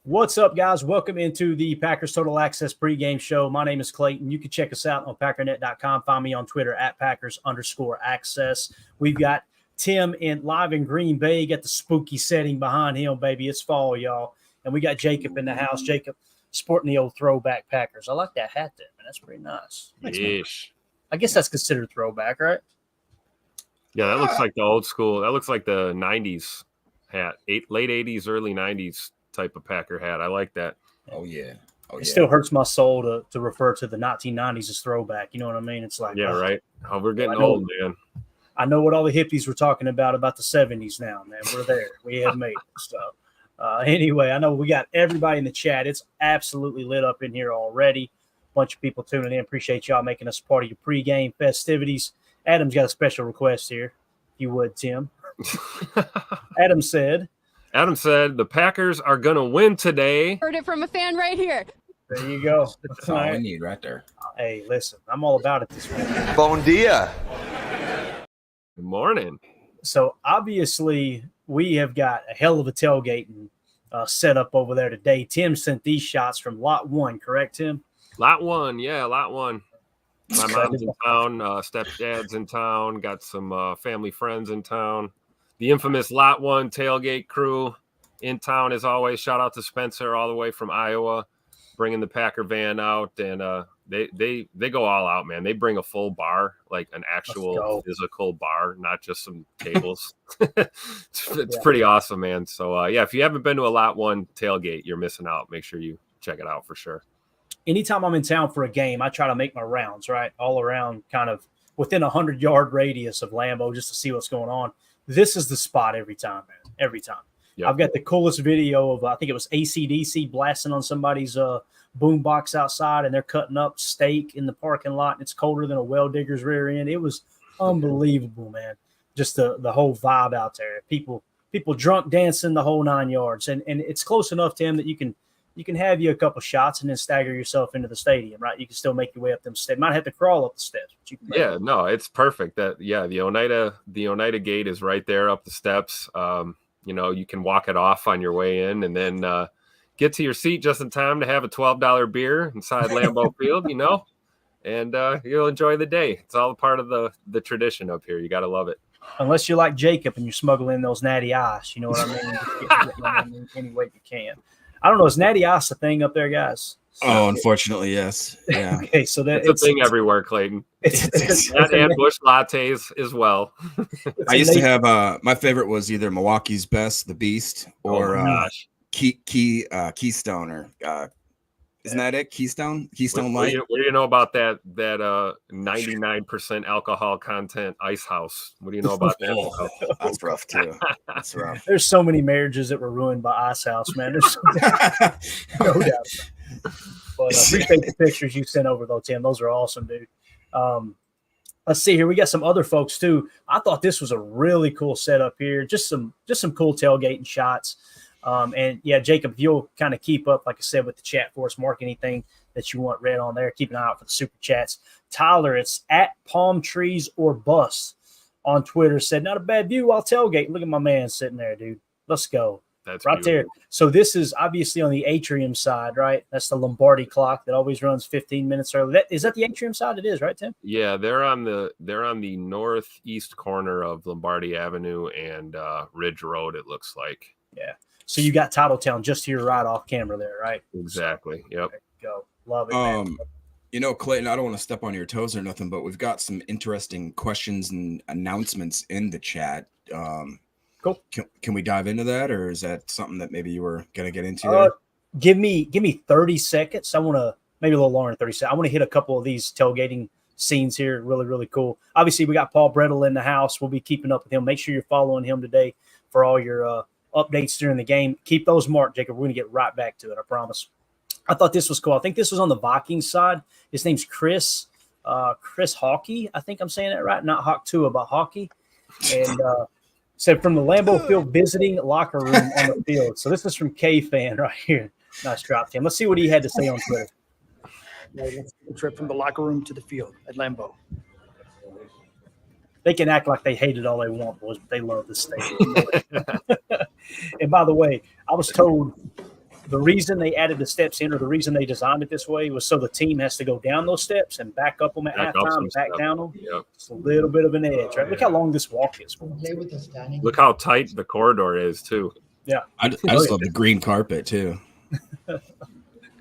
What's up, guys? Welcome into the Packers Total Access pregame show. My name is Clayton. You can check us out on packernet.com. Find me on Twitter at Packers_access. We've got Tim live in Green Bay. Got the spooky setting behind him, baby. It's fall, y'all. And we got Jacob in the house. Jacob sporting the old throwback Packers. I like that hat there, man. That's pretty nice. Yeesh. I guess that's considered throwback, right? Yeah, that looks like the old school. That looks like the 90s hat. Late 80s, early 90s type of Packer hat. I like that. Oh, yeah. It still hurts my soul to refer to the 1990s as throwback. You know what I mean? It's like, right. Oh, we're getting old, man. I know what all the hippies were talking about the 70s now, man. We're there. We have made it. So anyway, I know we got everybody in the chat. It's absolutely lit up in here already. Bunch of people tuning in. Appreciate y'all making us part of your pregame festivities. Adam's got a special request here, if you would, Tim. Adam said, the Packers are going to win today. Heard it from a fan right here. There you go. That's all we need right there. Hey, listen, I'm all about it this week. Bon dia. Good morning. So, obviously, we have got a hell of a tailgating set up over there today. Tim sent these shots from Lot 1, correct, Tim? Lot 1, yeah, Lot 1. My mom's in town, stepdad's in town, got some family friends in town. The infamous Lot 1 tailgate crew in town as always. Shout out to Spencer all the way from Iowa, bringing the Packer van out, and they go all out, man. They bring a full bar, like an actual physical bar, not just some tables. It's pretty awesome, man. So, if you haven't been to a Lot 1 tailgate, you're missing out. Make sure you check it out for sure. Anytime I'm in town for a game, I try to make my rounds, right, all around kind of within a 100-yard radius of Lambeau just to see what's going on. This is the spot every time, man, every time. Yep. I've got the coolest video of, I think it was AC/DC blasting on somebody's boom box outside, and they're cutting up steak in the parking lot, and it's colder than a well digger's rear end. It was unbelievable, man, just the whole vibe out there. People drunk dancing the whole 9 yards, and it's close enough, Tim, that you can have you a couple shots and then stagger yourself into the stadium, right? You can still make your way up them steps. Might have to crawl up the steps. But you can it's perfect. The Oneida gate is right there up the steps. You can walk it off on your way in, and then get to your seat just in time to have a $12 beer inside Lambeau Field, and you'll enjoy the day. It's all a part of the tradition up here. You got to love it. Unless you're like Jacob and you're smuggling those natty ice, you know what I mean? Just get any way you can. I don't know. Is natty ice a thing up there, guys? Oh, unfortunately, yes. Yeah. Okay, so it's a thing everywhere, Clayton. And Bush lattes as well. I used to have my favorite was either Milwaukee's Best, the Beast, or Keystone, or isn't that it? Keystone Light. What do you know about that 99% alcohol content Ice House? What do you know about that? That's rough too. That's rough. There's so many marriages that were ruined by Ice House, man. There's no doubt. But appreciate the pictures you sent over, though, Tim. Those are awesome, dude. Let's see here. We got some other folks too. I thought this was a really cool setup here. Just some cool tailgating shots. Jacob, if you'll kind of keep up, like I said, with the chat for us, mark anything that you want read on there. Keep an eye out for the super chats. Tyler, it's at Palm Trees or Bust on Twitter, said, not a bad view while tailgate. Look at my man sitting there, dude. Let's go. That's right beautiful. There. So this is obviously on the atrium side, right? That's the Lombardi clock that always runs 15 minutes early. Is that the atrium side? It is, right, Tim? Yeah, they're on the northeast corner of Lombardi Avenue and Ridge Road, it looks like. Yeah. So you got Titletown just to your right off camera there, right? Exactly. Yep. There you go. Love it, man. Clayton, I don't want to step on your toes or nothing, but we've got some interesting questions and announcents in the chat. Cool. Can we dive into that, or is that something that maybe you were going to get into there? Give me 30 seconds. I want to maybe a little longer than 30 seconds. I want to hit a couple of these tailgating scenes here. Really, really cool. Obviously, we got Paul Brettel in the house. We'll be keeping up with him. Make sure you're following him today for all your updates during the game. Keep those marked, Jacob. We're going to get right back to it, I promise. I thought this was cool. I think this was on the Vikings side. His name's Chris Hawkey. I think I'm saying that right. Not Hawk 2, but Hawkey. And said from the Lambeau Field visiting locker room on the field. So this is from K-Fan right here. Nice drop, Tim. Let's see what he had to say on Twitter. Let's take a trip from the locker room to the field at Lambeau. They can act like they hate it all they want, boys, but they love this stadium. And by the way, I was told The reason they added the steps in, or the reason they designed it this way, was so the team has to go down those steps and back up them at halftime, back down them. Yep. It's a little bit of an edge, right? Look how long this walk is. Look how tight the corridor is, too. Yeah. I just love the green carpet, too.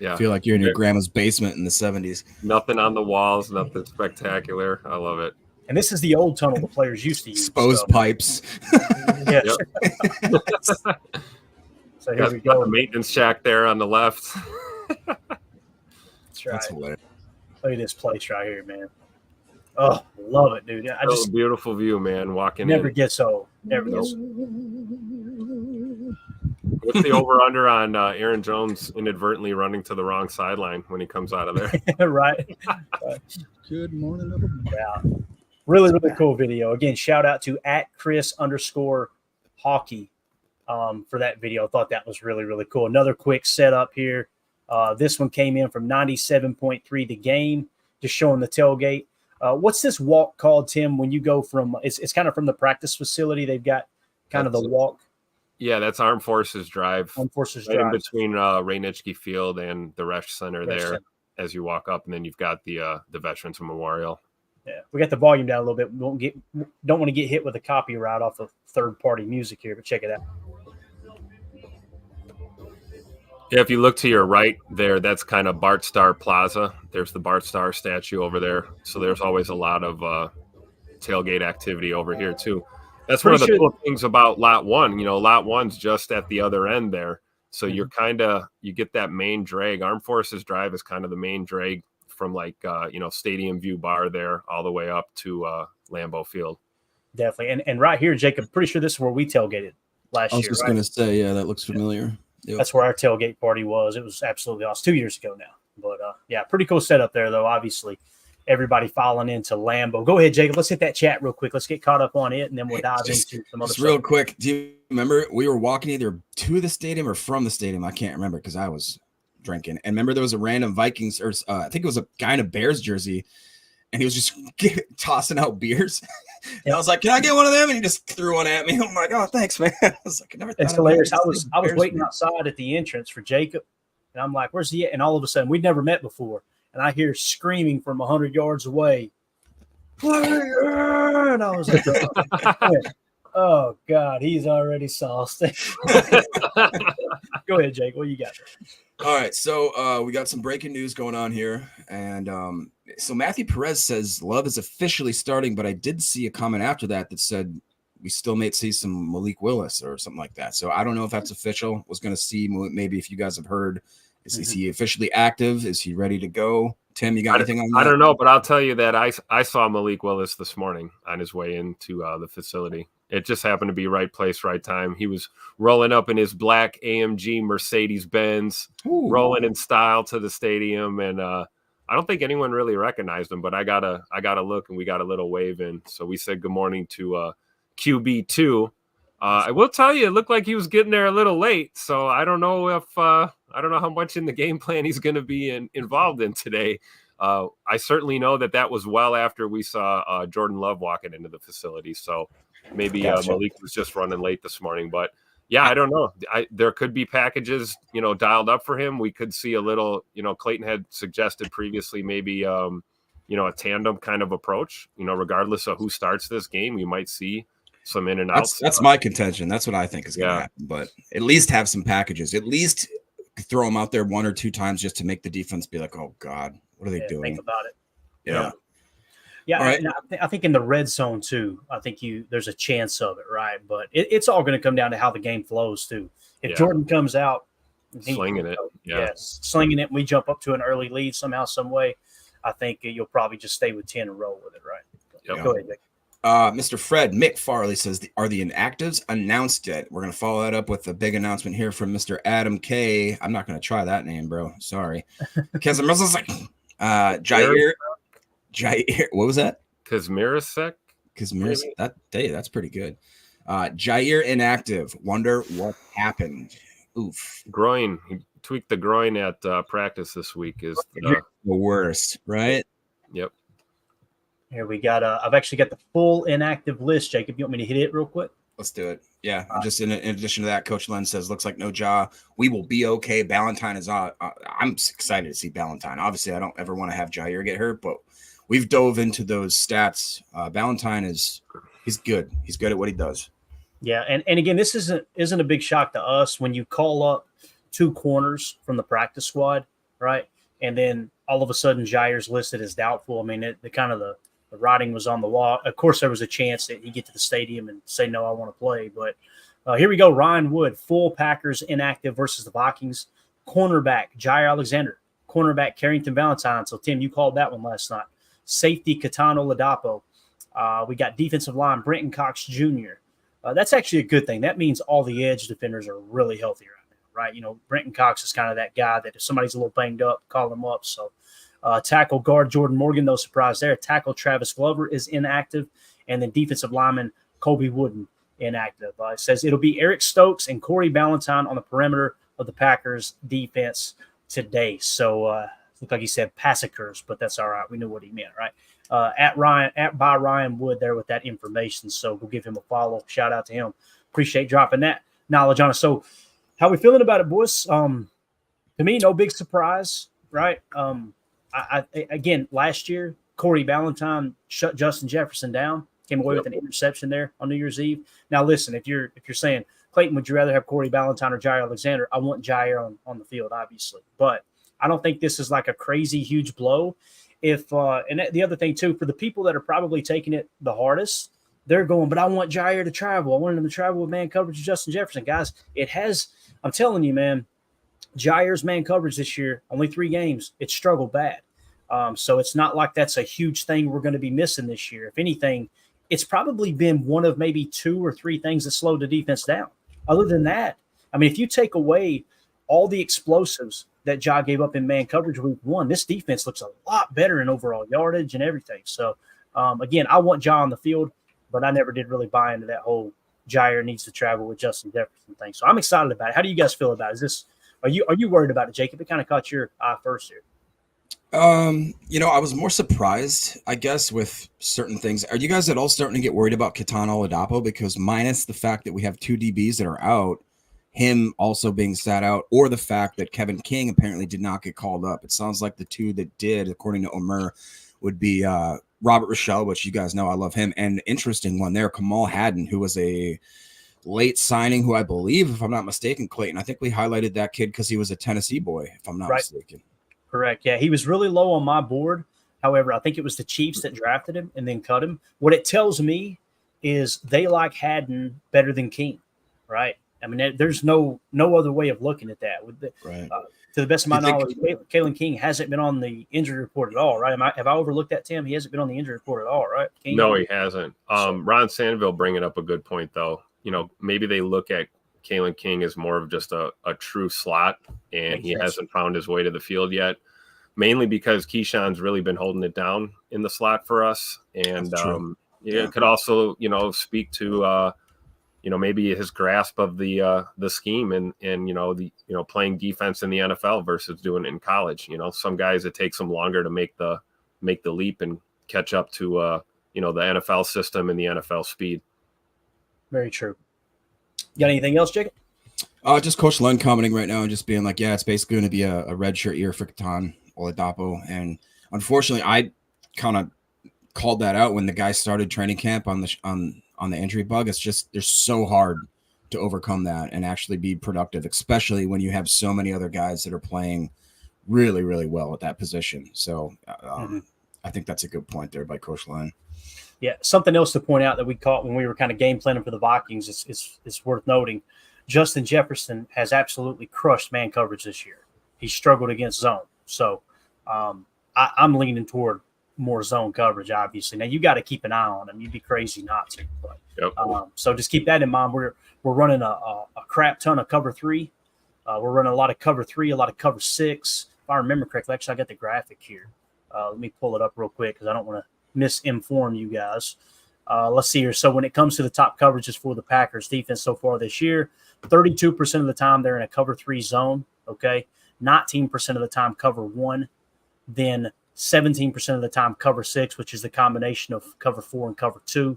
Yeah. I feel like you're in your grandma's basement in the 70s. Nothing on the walls, nothing spectacular. I love it. And this is the old tunnel the players used to use. Exposed pipes. Yes. So here we go. The maintenance shack there on the left. That's right. That's hilarious. Look at this place right here, man. Oh, love it, dude. I just beautiful view, man. Walking never in. gets old. Never gets old. What's the over/under on Aaron Jones inadvertently running to the wrong sideline when he comes out of there? Right. Good morning, everybody. Yeah. Really, really cool video. Again, shout out to @Chris_hockey for that video. I thought that was really, really cool. Another quick setup here. This one came in from 97.3 The Game, just showing the tailgate. What's this walk called, Tim, when you go from it's kind of from the practice facility? They've got kind of the walk. Yeah, that's Armed Forces Drive. Armed Forces right Drive. in between Rainitschke Field and the Resch Center as you walk up, and then you've got the Veterans Memorial. Yeah, we got the volume down a little bit. We don't want to get hit with a copyright off of third-party music here, but check it out. Yeah, if you look to your right there, that's kind of Bart Starr Plaza. There's the Bart Starr statue over there. So there's always a lot of tailgate activity over here, too. That's one of the cool things about Lot 1. You know, Lot 1's just at the other end there. So you're you get that main drag. Armed Forces Drive is kind of the main drag from Stadium View Bar there all the way up to Lambeau Field. Definitely. And right here, Jacob, pretty sure this is where we tailgated last year. I was just going to say, yeah, that looks familiar. Yep. That's where our tailgate party was. It was absolutely awesome. 2 years ago now. But, yeah, pretty cool setup there, though, obviously. Everybody filing into Lambeau. Go ahead, Jacob. Let's hit that chat real quick. Let's get caught up on it, and then we'll dive into some other stuff. Real quick, do you remember we were walking either to the stadium or from the stadium? I can't remember because I was drinking. And remember there was a random Vikings, or I think it was a guy in a Bears jersey, and he was just tossing out beers. And I was like, "Can I get one of them?" And he just threw one at me. I'm like, "Oh, thanks, man." I was like, "It's hilarious." I was waiting outside at the entrance for Jacob, and I'm like, "Where's he at?" And all of a sudden, we'd never met before, and I hear screaming from 100 yards away. And I was like, "Oh God, he's already sauced." Go ahead, Jake. What you got? All right, so we got some breaking news going on here, and so Matthew Perez says Love is officially starting, but I did see a comment after that said we still may see some Malik Willis or something like that. So I don't know if that's official. Was going to see maybe if you guys have heard, is he officially active? Is he ready to go? Tim, you got anything on that? I don't know, but I'll tell you that I saw Malik Willis this morning on his way into the facility. It just happened to be right place, right time. He was rolling up in his black AMG Mercedes-Benz, rolling in style to the stadium, and I don't think anyone really recognized him. But I got a look, and we got a little wave in. So we said good morning to QB2. I will tell you, it looked like he was getting there a little late. So I don't know how much in the game plan he's going to be involved in today. I certainly know that was well after we saw Jordan Love walking into the facility. So maybe Malik was just running late this morning. But, yeah, I don't know. There could be packages, dialed up for him. We could see a little, Clayton had suggested previously maybe, a tandem kind of approach. Regardless of who starts this game, you might see some in and outs. That's my contention. That's what I think is going to happen. But at least have some packages. At least throw them out there one or two times just to make the defense be like, oh, God, what are they doing? Think about it. Yeah. Yeah, right. I think in the red zone, too, I think there's a chance of it, right? But it's all going to come down to how the game flows, too. If Jordan comes out. Slinging it. Slinging it, and we jump up to an early lead somehow, some way, I think you'll probably just stay with 10 and roll with it, right? Yep. Go ahead, Nick. Mr. Fred McFarley says, are the inactives announced yet? We're going to follow that up with a big announcement here from Mr. Adam K. I'm not going to try that name, bro. Sorry. Jair, what was that? Kazmirasek? That's pretty good. Jair inactive. Wonder what happened. Oof. Groin. He tweaked the groin at practice this week. Is the worst, right? Yep. Here we got. I've actually got the full inactive list, Jacob. You want me to hit it real quick? Let's do it. Yeah. And just in addition to that, Coach Len says, looks like no jaw. We will be okay. Ballantyne is on. I'm excited to see Ballantyne. Obviously, I don't ever want to have Jair get hurt, but we've dove into those stats. Ballantyne he's good. He's good at what he does. Yeah. And again, this isn't a big shock to us when you call up 2 corners from the practice squad, right? And then all of a sudden Jair's listed as doubtful. I mean, the writing was on the wall. Of course, there was a chance that he'd get to the stadium and say, no, I want to play. But here we go. Ryan Wood, full Packers inactive versus the Vikings. Cornerback, Jair Alexander. Cornerback, Carrington Valentine. So, Tim, you called that one last night. Safety, Catano Ladapo. We got defensive line, Brenton Cox Jr. That's actually a good thing. That means all the edge defenders are really healthy right now, right? You know, Brenton Cox is kind of that guy that if somebody's a little banged up, call him up. So, tackle guard Jordan Morgan, no surprise there. Tackle Travis Glover is inactive. And then defensive lineman Colby Wooden inactive. It says it'll be Eric Stokes and Corey Ballantyne on the perimeter of the Packers defense today. So looked like he said Passickers, but that's all right. We knew what he meant, right? At Ryan Wood there with that information. So we'll give him a follow. Shout out to him. Appreciate dropping that knowledge on us. So how we feeling about it, boys? To me, no big surprise, right? Again, last year, Corey Ballantyne shut Justin Jefferson down, came away with an interception there on New Year's Eve. Now, listen, if you're saying, Clayton, would you rather have Corey Ballantyne or Jair Alexander? I want Jair on the field, obviously. But I don't think this is like a crazy huge blow. And the other thing, too, for the people that are probably taking it the hardest, they're going, but I want Jair to travel. I want him to travel with man coverage of Justin Jefferson. Guys, I'm telling you, man, Jair's man coverage this year, only 3 games, it struggled bad. So it's not like that's a huge thing we're going to be missing this year. If anything, it's probably been one of maybe 2 or 3 things that slowed the defense down. Other than that, I mean, if you take away all the explosives that Ja gave up in man coverage week 1, this defense looks a lot better in overall yardage and everything. So, again, I want Ja on the field, but I never did really buy into that whole Jair needs to travel with Justin Jefferson thing. So I'm excited about it. How do you guys feel about it? Are you worried about it, Jacob? It kind of caught your eye first here. I was more surprised, I guess, with certain things. Are you guys at all starting to get worried about Catano Ladapo? Because minus the fact that we have 2 DBs that are out, him also being sat out, or the fact that Kevin King apparently did not get called up. It sounds like the 2 that did, according to Omer, would be Robert Rochelle, which you guys know I love him, and interesting one there, Kamal Haddon, who was a late signing, who I believe, if I'm not mistaken, Clayton, I think we highlighted that kid because he was a Tennessee boy, if I'm not mistaken. Correct. Yeah, he was really low on my board. However, I think it was the Chiefs that drafted him and then cut him. What it tells me is they like Haddon better than King, right? I mean, there's no other way of looking at that. Right. To the best of my knowledge, Kalen King hasn't been on the injury report at all, right? Have I overlooked that, Tim? He hasn't been on the injury report at all, right? King? No, he hasn't. Ron Sandville bringing up a good point, though. Maybe they look at Kalen King is more of just a true slot, and he hasn't found his way to the field yet, mainly because Keyshawn's really been holding it down in the slot for us. And it could also, speak to, maybe his grasp of the scheme and playing defense in the NFL versus doing it in college. Some guys, it takes them longer to make the leap and catch up to, the NFL system and the NFL speed. Very true. You got anything else, Jacob? Just Coach Len commenting right now and just being like, yeah, it's basically going to be a redshirt year for Catano Ladapo. And unfortunately, I kind of called that out when the guy started training camp on the injury bug. It's just, they're so hard to overcome that and actually be productive, especially when you have so many other guys that are playing really, really well at that position. So I think that's a good point there by Coach Len. Yeah, something else to point out that we caught when we were kind of game planning for the Vikings is worth noting. Justin Jefferson has absolutely crushed man coverage this year. He struggled against zone. So I'm leaning toward more zone coverage, obviously. Now, you got to keep an eye on him. You'd be crazy not to. But, so just keep that in mind. We're running a crap ton of cover 3. We're running a lot of cover 3, a lot of cover 6. If I remember correctly, actually, I got the graphic here. Let me pull it up real quick because I don't want to misinform you guys. Let's see here. So when it comes to the top coverages for the Packers defense so far this year, 32% of the time they're in a cover 3 zone, okay? 19% of the time cover 1, then 17% of the time cover 6, which is the combination of cover 4 and cover 2.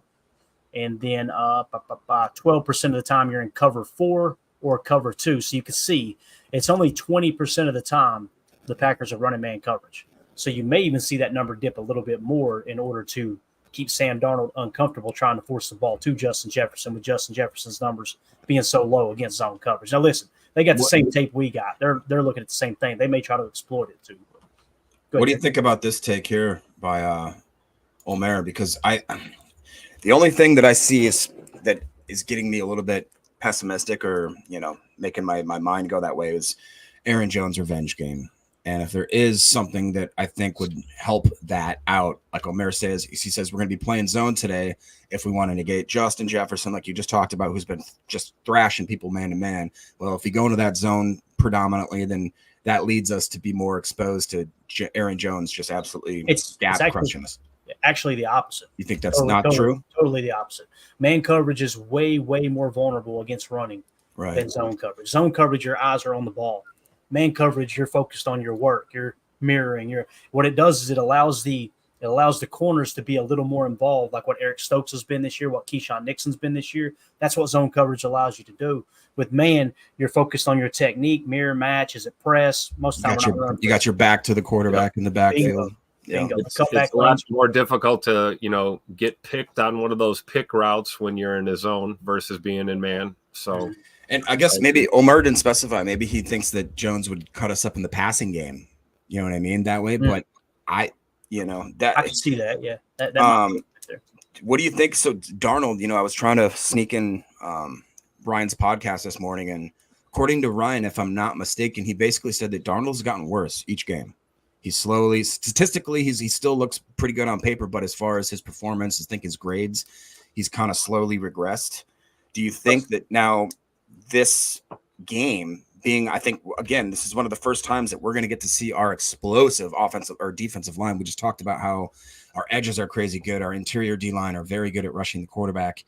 And then 12% of the time you're in cover 4 or cover 2. So you can see it's only 20% of the time the Packers are running man coverage. So you may even see that number dip a little bit more in order to keep Sam Darnold uncomfortable trying to force the ball to Justin Jefferson, with Justin Jefferson's numbers being so low against zone coverage. Now, listen, they got the same tape we got. They're looking at the same thing. They may try to exploit it too. What do you think about this take here by Omer? Because the only thing that I see is getting me a little bit pessimistic, or making my mind go that way, is Aaron Jones' revenge game. And if there is something that I think would help that out, like Omer says, he says we're going to be playing zone today if we want to negate Justin Jefferson, like you just talked about, who's been just thrashing people man to man. Well, if we go into that zone predominantly, then that leads us to be more exposed to Aaron Jones just absolutely crushing us. Actually, the opposite. You think that's not true? Totally the opposite. Man coverage is way, way more vulnerable against running than zone coverage. Zone coverage, your eyes are on the ball. Man coverage, you're focused on your work. You're mirroring. What it does is it allows the corners to be a little more involved, like what Eric Stokes has been this year, what Keyshawn Nixon's been this year. That's what zone coverage allows you to do. With man, you're focused on your technique, mirror match. Is it press? Most of the time, you got your back to the quarterback in the backfield. Bingo. It's a lot more difficult to get picked on one of those pick routes when you're in the zone versus being in man. So, and I guess maybe Omer didn't specify. Maybe he thinks that Jones would cut us up in the passing game. You know what I mean? That way, but I can see that. Yeah. That might be there. What do you think? So Darnold, I was trying to sneak in Ryan's podcast this morning, and according to Ryan, if I'm not mistaken, he basically said that Darnold's gotten worse each game. He's statistically, he still looks pretty good on paper, but as far as his performance, his grades, he's kind of slowly regressed. Do you think that now this game being, I think, again, this is one of the first times that we're going to get to see our explosive offensive or defensive line. We just talked about how our edges are crazy good. Our interior D-line are very good at rushing the quarterback.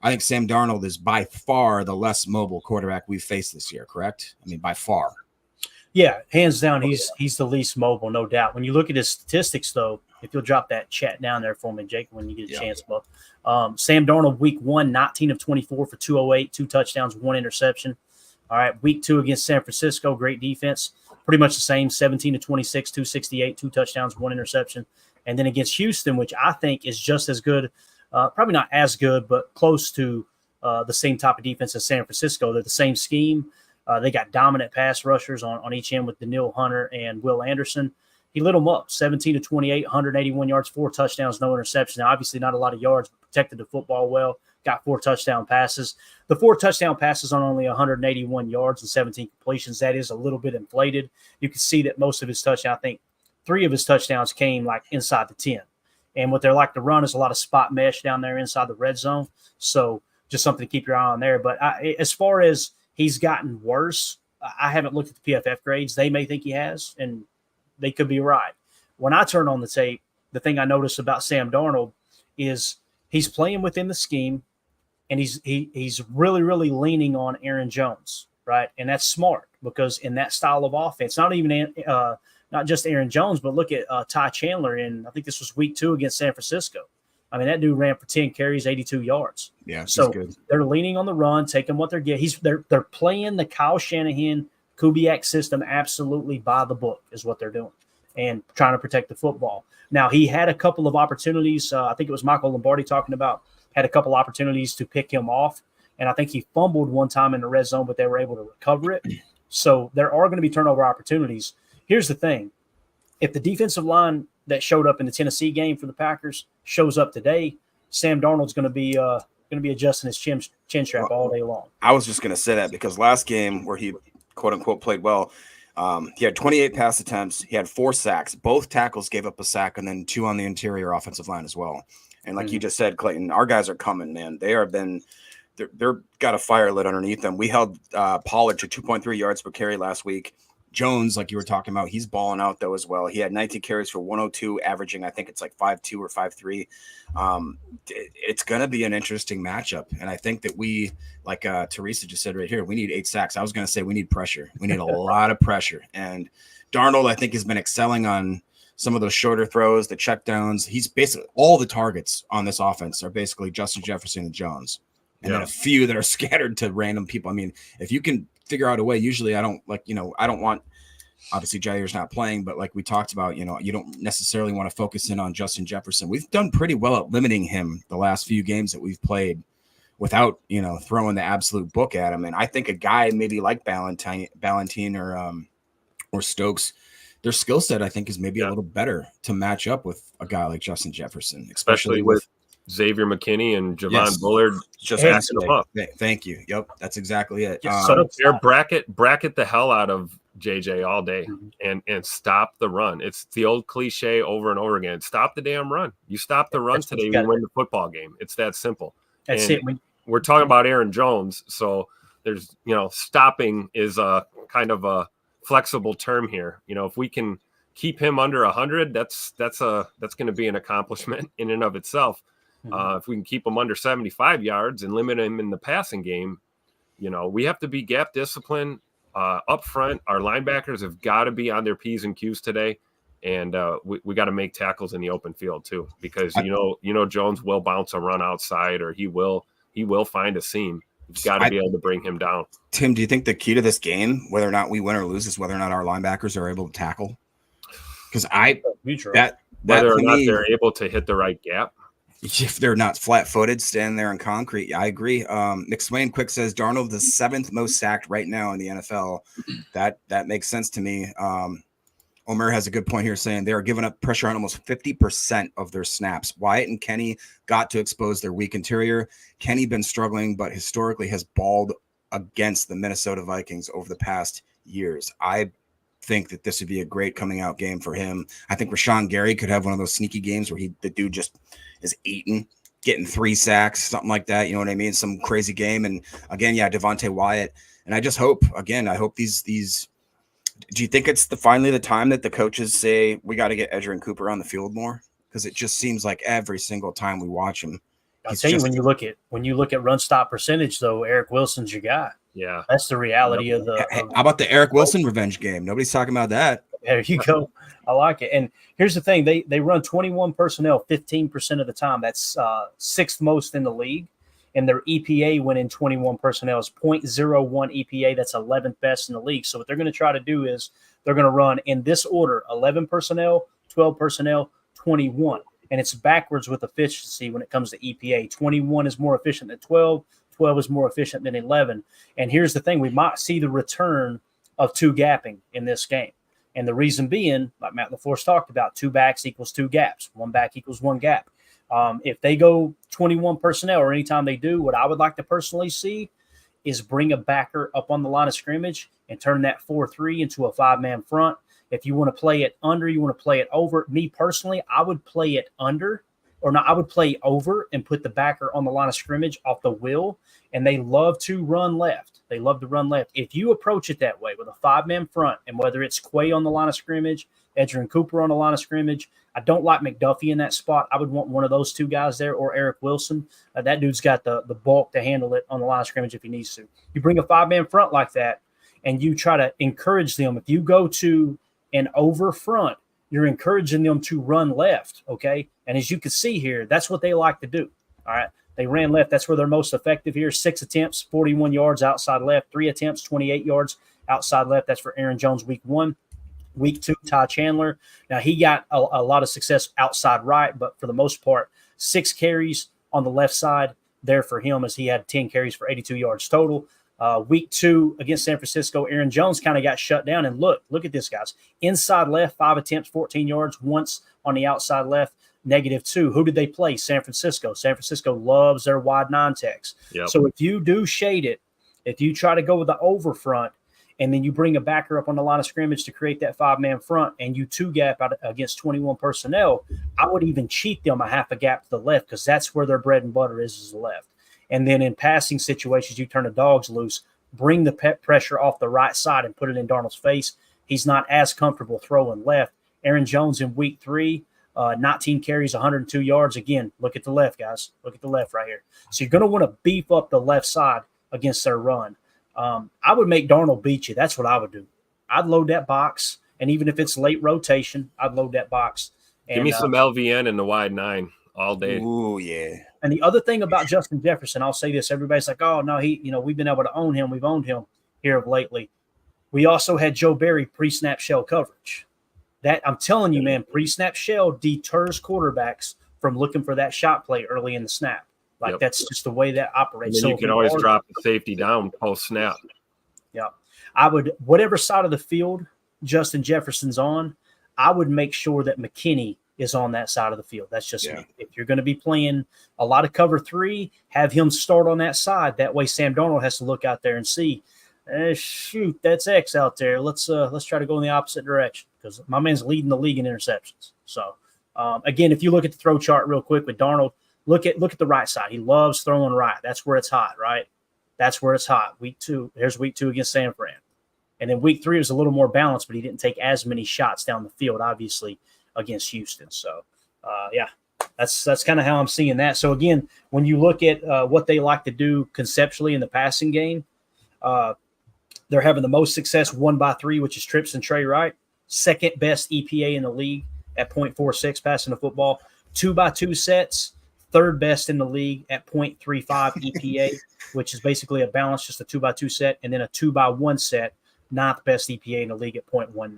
I think Sam Darnold is by far the less mobile quarterback we've faced this year, correct? I mean, by far. Yeah, hands down, he's the least mobile, no doubt. When you look at his statistics, though, if you'll drop that chat down there for me, Jake, when you get a chance, Buck. Sam Darnold, week 1, 19 of 24 for 208, 2 touchdowns, 1 interception. All right, week 2 against San Francisco, great defense. Pretty much the same, 17 of 26, 268, 2 touchdowns, 1 interception. And then against Houston, which I think is just as good, probably not as good, but close to the same type of defense as San Francisco. They're the same scheme. They got dominant pass rushers on each end with Daniil Hunter and Will Anderson. He lit them up, 17 to 28, 181 yards, 4 touchdowns, no interception. Now, obviously not a lot of yards, but protected the football well, got 4 touchdown passes. The 4 touchdown passes on only 181 yards and 17 completions. That is a little bit inflated. You can see that most of his touchdowns, I think 3 of his touchdowns came like inside the 10. And what they like to run is a lot of spot mesh down there inside the red zone. So just something to keep your eye on there. But as far as he's gotten worse, I haven't looked at the PFF grades. They may think he has, and they could be right. When I turn on the tape, the thing I notice about Sam Darnold is he's playing within the scheme, and he's really, really leaning on Aaron Jones, right? And that's smart because in that style of offense, not just Aaron Jones, but look at Ty Chandler in, I think this was week 2 against San Francisco. I mean, that dude ran for 10 carries, 82 yards. Yeah, so good. They're leaning on the run, taking what they're getting. They're playing the Kyle Shanahan Kubiak system absolutely by the book is what they're doing, and trying to protect the football. Now, he had a couple of opportunities. I think it was Michael Lombardi talking about, had a couple opportunities to pick him off, and I think he fumbled one time in the red zone, but they were able to recover it. So there are going to be turnover opportunities. Here's the thing. If the defensive line that showed up in the Tennessee game for the Packers shows up today, Sam Darnold's going to be adjusting his chin strap all day long. I was just going to say that because last game where he quote unquote played well, he had 28 pass attempts. He had 4 sacks. Both tackles gave up a sack, and then 2 on the interior offensive line as well. And like you just said, Clayton, our guys are coming, man. They're got a fire lit underneath them. We held Pollard to 2.3 yards per carry last week. Jones, like you were talking about, he's balling out though as well. He had 19 carries for 102, averaging, I think it's like 5.2 or 5.3. It's going to be an interesting matchup. And I think that we, like Teresa just said right here, we need 8 sacks. I was going to say we need pressure. We need a lot of pressure. And Darnold, I think, has been excelling on some of those shorter throws, the checkdowns. He's basically all the targets on this offense are basically Justin Jefferson and Jones, and then a few that are scattered to random people. I mean, if you can figure out a way, usually I don't want, obviously Jair's not playing, but like we talked about, you don't necessarily want to focus in on Justin Jefferson. We've done pretty well at limiting him the last few games that we've played without, throwing the absolute book at him. And I think a guy maybe like Ballentine or Stokes, their skill set, I think, is maybe a little better to match up with a guy like Justin Jefferson, especially with Xavier McKinney and Javon Bullard just backing him up. Thank you. Yep, that's exactly it. So bracket the hell out of JJ all day and stop the run. It's the old cliche over and over again. Stop the damn run. You stop the run today, we win the football game. It's that simple. That's it. We're talking about Aaron Jones, so there's stopping is a kind of a flexible term here. If we can keep him under 100, that's going to be an accomplishment in and of itself. If we can keep him under 75 yards and limit him in the passing game, we have to be gap disciplined up front. Our linebackers have got to be on their P's and Q's today, and we got to make tackles in the open field too, because Jones will bounce a run outside, or he will find a seam. You've got to be able to bring him down. Tim, do you think the key to this game, whether or not we win or lose, is whether or not our linebackers are able to tackle? Because whether or not they're able to hit the right gap. If they're not flat-footed, standing there in concrete, I agree. McSwain Quick says Darnold the 7th most sacked right now in the NFL. That makes sense to me. Omer has a good point here, saying they are giving up pressure on almost 50% of their snaps. Wyatt and Kenny got to expose their weak interior. Kenny been struggling, but historically has balled against the Minnesota Vikings over the past years. I think that this would be a great coming out game for him. I think Rashawn Gary could have one of those sneaky games where the dude just is eating, getting 3 sacks, something like that. You know what I mean? Some crazy game. And again, Devontae Wyatt. And I just hope these. Do you think it's finally the time that the coaches say we got to get Edgerrin Cooper on the field more? Because it just seems like every single time we watch him. I'll tell you, when you look at run stop percentage, though, Eric Wilson's your guy. Yeah, that's the reality of the. How about the Eric Wilson revenge game? Nobody's talking about that. There you go. I like it. And here's the thing: they run 21 personnel 15% of the time. That's 6th most in the league. And their EPA when in 21 personnel is 0.01 EPA. That's 11th best in the league. So what they're going to try to do is they're going to run in this order: 11 personnel, 12 personnel, 21. And it's backwards with efficiency when it comes to EPA. 21 is more efficient than 12. 12 is more efficient than 11. And here's the thing: we might see the return of 2 gapping in this game. And the reason being, like Matt LaForce talked about, 2 backs equals 2 gaps. 1 back equals 1 gap. If they go 21 personnel, or anytime they do, what I would like to personally see is bring a backer up on the line of scrimmage and turn that 4-3 into a 5-man front. If you want to play it under, you want to play it over. Me personally, I would play it under, or not. I would play over and put the backer on the line of scrimmage off the wheel. And they love to run left. They love to run left. If you approach it that way with a 5-man front, and whether it's Quay on the line of scrimmage, Edgerrin Cooper on the line of scrimmage, I don't like McDuffie in that spot. I would want one of those 2 guys there, or Eric Wilson. That dude's got the bulk to handle it on the line of scrimmage if he needs to. You bring a 5-man front like that, and you try to encourage them. If you go to an over front, you're encouraging them to run left, okay? And as you can see here, that's what they like to do, all right? They ran left. That's where they're most effective here. 6 attempts, 41 yards outside left. 3 attempts, 28 yards outside left. That's for Aaron Jones week 1. Week 2, Ty Chandler. Now, he got a lot of success outside right, but for the most part, 6 carries on the left side there for him, as he had 10 carries for 82 yards total. Week 2 against San Francisco, Aaron Jones kind of got shut down. And look at this, guys. Inside left, 5 attempts, 14 yards. Once on the outside left, -2. Who did they play? San Francisco. San Francisco loves their wide 9 techs. Yep. So if you do shade it, if you try to go with the over front, and then you bring a backer up on the line of scrimmage to create that 5-man front, and you 2 gap out against 21 personnel, I would even cheat them a half a gap to the left, because that's where their bread and butter is the left. And then in passing situations, you turn the dogs loose, bring the pressure off the right side and put it in Darnold's face. He's not as comfortable throwing left. Aaron Jones in week 3, 19 carries, 102 yards. Again, look at the left, guys. Look at the left right here. So you're going to want to beef up the left side against their run. I would make Darnold beat you. That's what I would do. I'd load that box, And even if it's late rotation, I'd load that box. And, give me some LVN in the wide 9 all day. Ooh, yeah. And the other thing about Justin Jefferson, I'll say this: everybody's like, "Oh no, we've been able to own him. We've owned him here of lately." We also had Joe Barry pre-snap shell coverage. That I'm telling you, man, pre-snap shell deters quarterbacks from looking for that shot play early in the snap. Like that's just the way that operates. And then you can always drop the safety down post snap. Yeah, I would, whatever side of the field Justin Jefferson's on, I would make sure that McKinney is on that side of the field. That's just me. If you're going to be playing a lot of cover 3, have him start on that side. That way Sam Darnold has to look out there and see, shoot, that's X out there. Let's try to go in the opposite direction because my man's leading the league in interceptions. So, again, if you look at the throw chart real quick with Darnold, look at the right side. He loves throwing right. That's where it's hot, right? That's where it's hot. Week 2, here's week 2 against San Fran. And then week 3 was a little more balanced, but he didn't take as many shots down the field, obviously, against Houston. So, that's kind of how I'm seeing that. So, again, when you look at what they like to do conceptually in the passing game, they're having the most success 1x3, which is trips and Trey Wright. Second best EPA in the league at 0.46 passing the football. 2x2 sets, third best in the league at 0.35 EPA, which is basically a balance, just a 2x2 set, and then a 2x1 set, 9th best EPA in the league at 0.19.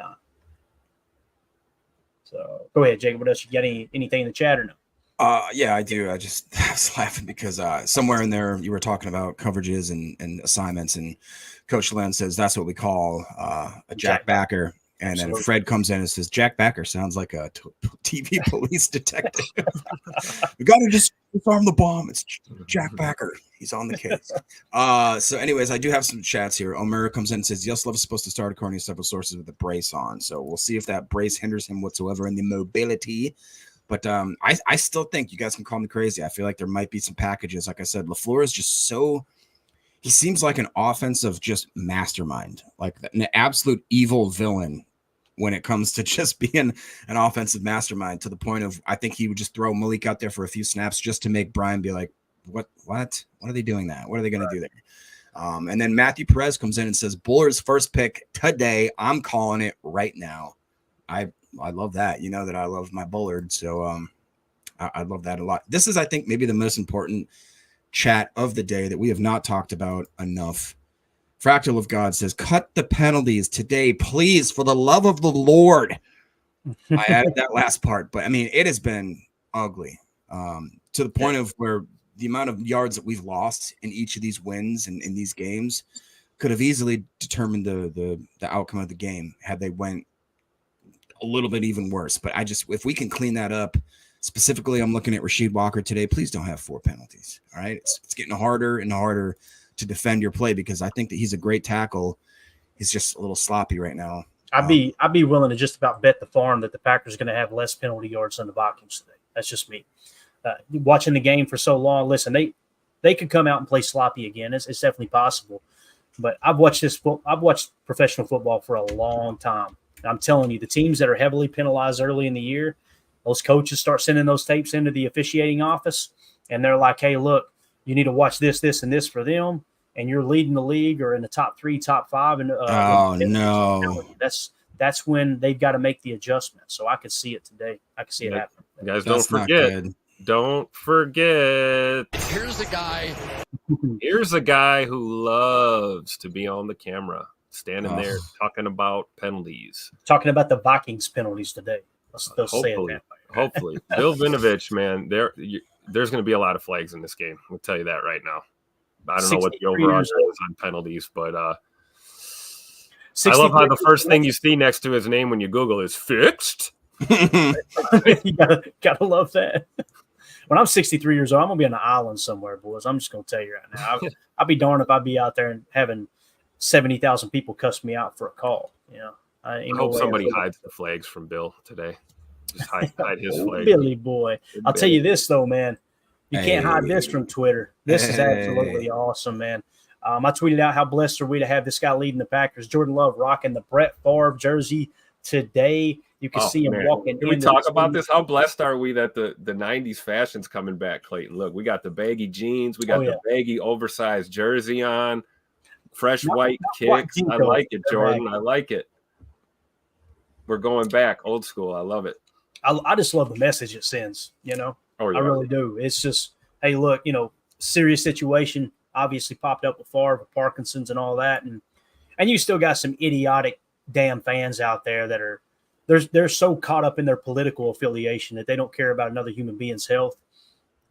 So go ahead, Jacob. What else? You got anything in the chat or no? Yeah, I do. I was laughing because somewhere in there you were talking about coverages and assignments, and Coach Len says that's what we call a Jack Backer. And Absolutely. Then Fred comes in and says, Jack Backer sounds like a TV police detective. We got to just disarm the bomb. It's Jack Backer. He's on the case. So anyways, I do have some chats here. Omer comes in and says, yes, Love is supposed to start according to several sources with a brace on. So we'll see if that brace hinders him whatsoever in the mobility. But I still think, you guys can call me crazy, I feel like there might be some packages. Like I said, LaFleur is just so – he seems like an offensive just mastermind, like an absolute evil villain when it comes to just being an offensive mastermind, to the point of I think he would just throw Malik out there for a few snaps just to make Brian be like, what are they doing that? What are they going to do there? And then Matthew Perez comes in and says, Buller's first pick today. I'm calling it right now. I love that. You know that I love my Bullard. So I love that a lot. This is, I think, maybe the most important chat of the day that we have not talked about enough. Fractal of God says, cut the penalties today, please, for the love of the Lord. I added that last part, but I mean, it has been ugly to the point of where the amount of yards that we've lost in each of these wins and in these games could have easily determined the outcome of the game had they went a little bit even worse. But if we can clean that up, specifically, I'm looking at Rasheed Walker today. Please don't have 4 penalties. All right. It's getting harder and harder to defend your play because I think that he's a great tackle. He's just a little sloppy right now. I'd be willing to just about bet the farm that the Packers are going to have less penalty yards than the Vikings today. That's just me. Watching the game for so long, listen, they could come out and play sloppy again. It's definitely possible. But I've watched professional football for a long time. And I'm telling you, the teams that are heavily penalized early in the year, those coaches start sending those tapes into the officiating office, and they're like, hey, look, you need to watch this, this, and this for them, and you're leading the league or in the top 3, top 5. And no. That's when they've got to make the adjustment. So I could see it today. I could see it happen. Guys, don't forget. Here's a guy who loves to be on the camera, standing there talking about penalties. Talking about the Vikings penalties today. Let's say it that way. Hopefully. Bill Vinovich, man, there's going to be a lot of flags in this game. I'll tell you that right now. I don't know what the overall is on penalties, but I love how the first thing you see next to his name when you Google is fixed. You gotta love that. When I'm 63 years old, I'm going to be on an island somewhere, boys. I'm just going to tell you right now. I'd be darned if I'd be out there and having 70,000 people cuss me out for a call. You know, I hope somebody hides the flags from Bill today. Just hide his flag. Billy boy. I'll tell you this, though, man. You can't hide this from Twitter. This is absolutely awesome, man. I tweeted out how blessed are we to have this guy leading the Packers. Jordan Love rocking the Brett Favre jersey today. You can see him walking. Can we talk about this? How blessed are we that the 90s fashion's coming back, Clayton? Look, we got the baggy jeans. We got the baggy oversized jersey on. Fresh white kicks. I like it, Jordan. I like it. We're going back old school. I love it. I just love the message it sends, Oh, yeah. I really do. It's just, hey, look, serious situation obviously popped up with Favre, with Parkinson's and all that. And you still got some idiotic damn fans out there that are, they're so caught up in their political affiliation that they don't care about another human being's health.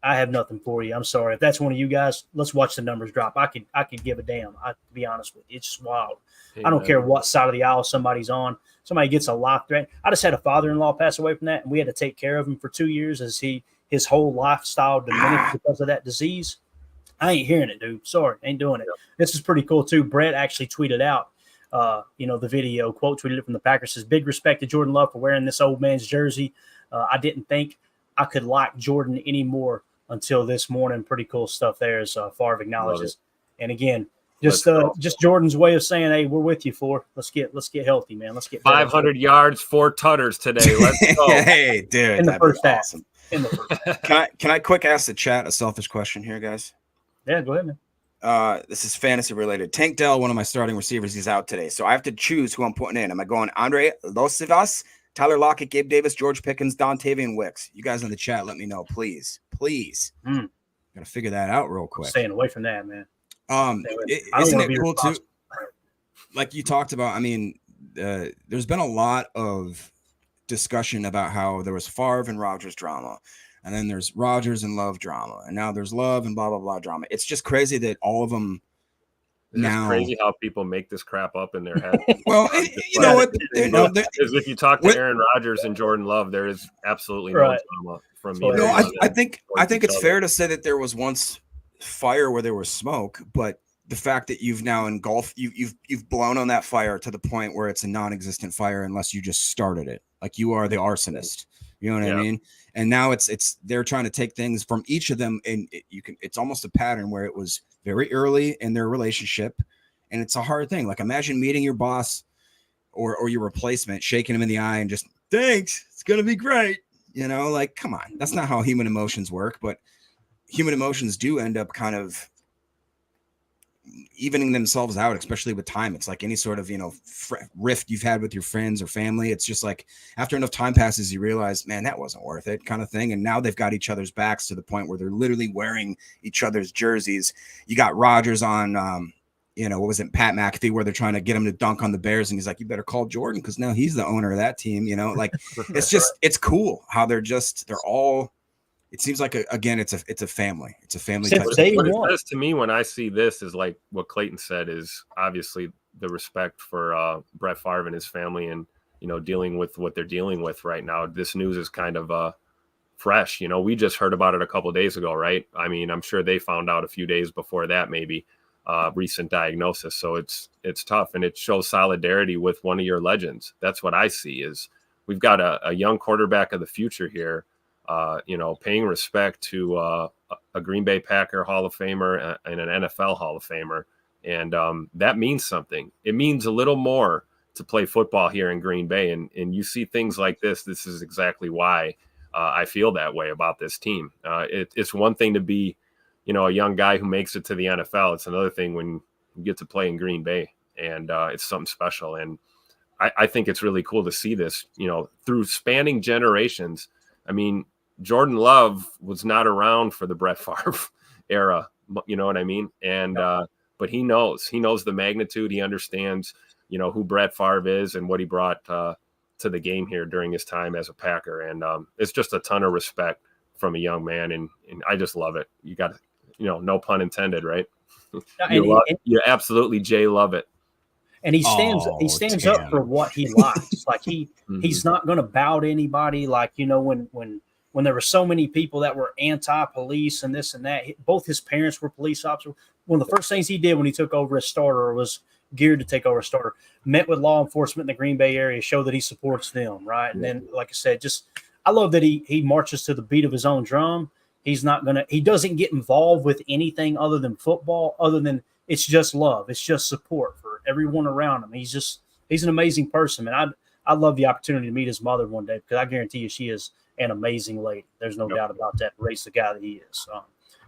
I have nothing for you. I'm sorry. If that's one of you guys, let's watch the numbers drop. I could give a damn. To be honest with you, it's just wild. I don't care what side of the aisle somebody's on. Somebody gets a life threat. I just had a father-in-law pass away from that, and we had to take care of him for 2 years as his whole lifestyle diminished because of that disease. I ain't hearing it, dude. Sorry, ain't doing it. This is pretty cool too. Brett actually tweeted out, the video, quote tweeted it from the Packers, says, "Big respect to Jordan Love for wearing this old man's jersey. I didn't think I could like Jordan anymore until this morning." Pretty cool stuff there, as Favre acknowledges. And again, just Jordan's way of saying, "Hey, we're with you, for let's get healthy, man. Let's get 500 yards, 4 tutters today. Let's go." Hey, dude, in the first half. Awesome. Can I quick ask the chat a selfish question here, guys? Yeah, go ahead, man. This is fantasy related. Tank Dell, one of my starting receivers, he's out today, so I have to choose who I'm putting in. Am I going Andre Losivas, Tyler Lockett, Gabe Davis, George Pickens, Dontavian Wicks? You guys in the chat, let me know, please. Gotta figure that out real quick. Staying away from that, man. Isn't it cool too? Like you talked about, I mean, there's been a lot of discussion about how there was Favre and Rodgers drama, and then there's Rodgers and Love drama, and now there's Love and blah blah blah drama. It's just crazy that all of them. It's crazy how people make this crap up in their head. Well, you know what? Because if you talk to Aaron Rodgers and Jordan Love, there is absolutely no drama from me. No, I think it's fair to say that there was once fire where there was smoke, but the fact that you've now engulfed, you've blown on that fire to the point where it's a non-existent fire unless you just started it. Like you are the arsonist. You know what I mean? And now it's they're trying to take things from each of them, and it's almost a pattern where it was very early in their relationship, and it's a hard thing. Like imagine meeting your boss or your replacement, shaking him in the eye and just, "Thanks, it's gonna be great." Like come on, that's not how human emotions work. But human emotions do end up kind of evening themselves out, especially with time. It's like any sort of rift you've had with your friends or family. It's just like after enough time passes, you realize, man, that wasn't worth it, kind of thing. And now they've got each other's backs to the point where they're literally wearing each other's jerseys. You got Rodgers on what was it, Pat McAfee, where they're trying to get him to dunk on the Bears, and he's like, "You better call Jordan because now he's the owner of that team." Like it's cool how they're all. It seems like it's a family. It's a family. What it says to me when I see this is like what Clayton said, is obviously the respect for Brett Favre and his family, and dealing with what they're dealing with right now. This news is kind of fresh. We just heard about it a couple of days ago, right? I mean, I'm sure they found out a few days before that, maybe recent diagnosis. So it's tough, and it shows solidarity with one of your legends. That's what I see. Is we've got a young quarterback of the future here. Paying respect to a Green Bay Packer Hall of Famer and an NFL Hall of Famer. And that means something. It means a little more to play football here in Green Bay. And you see things like this. This is exactly why I feel that way about this team. It's one thing to be, a young guy who makes it to the NFL. It's another thing when you get to play in Green Bay, and it's something special. And I think it's really cool to see this, through spanning generations. I mean, Jordan Love was not around for the Brett Favre era, you know what I mean? And but he knows the magnitude. He understands, who Brett Favre is and what he brought to the game here during his time as a Packer. And it's just a ton of respect from a young man, and I just love it. You got, no pun intended, right? You absolutely love it. And he stands up for what he likes. Like he's not going to bow to anybody. Like, when there were so many people that were anti-police and this and that, both his parents were police officers. One of the first things he did when he took over as starter, was geared to take over as starter, met with law enforcement in the Green Bay area, show that he supports them, right? And then, like I said, I love that he marches to the beat of his own drum. He doesn't get involved with anything other than football, other than it's just love. It's just support for everyone around him. He's an amazing person, man. I'd love the opportunity to meet his mother one day, because I guarantee you she is an amazing lady. There's no doubt about that. Race the guy that he is.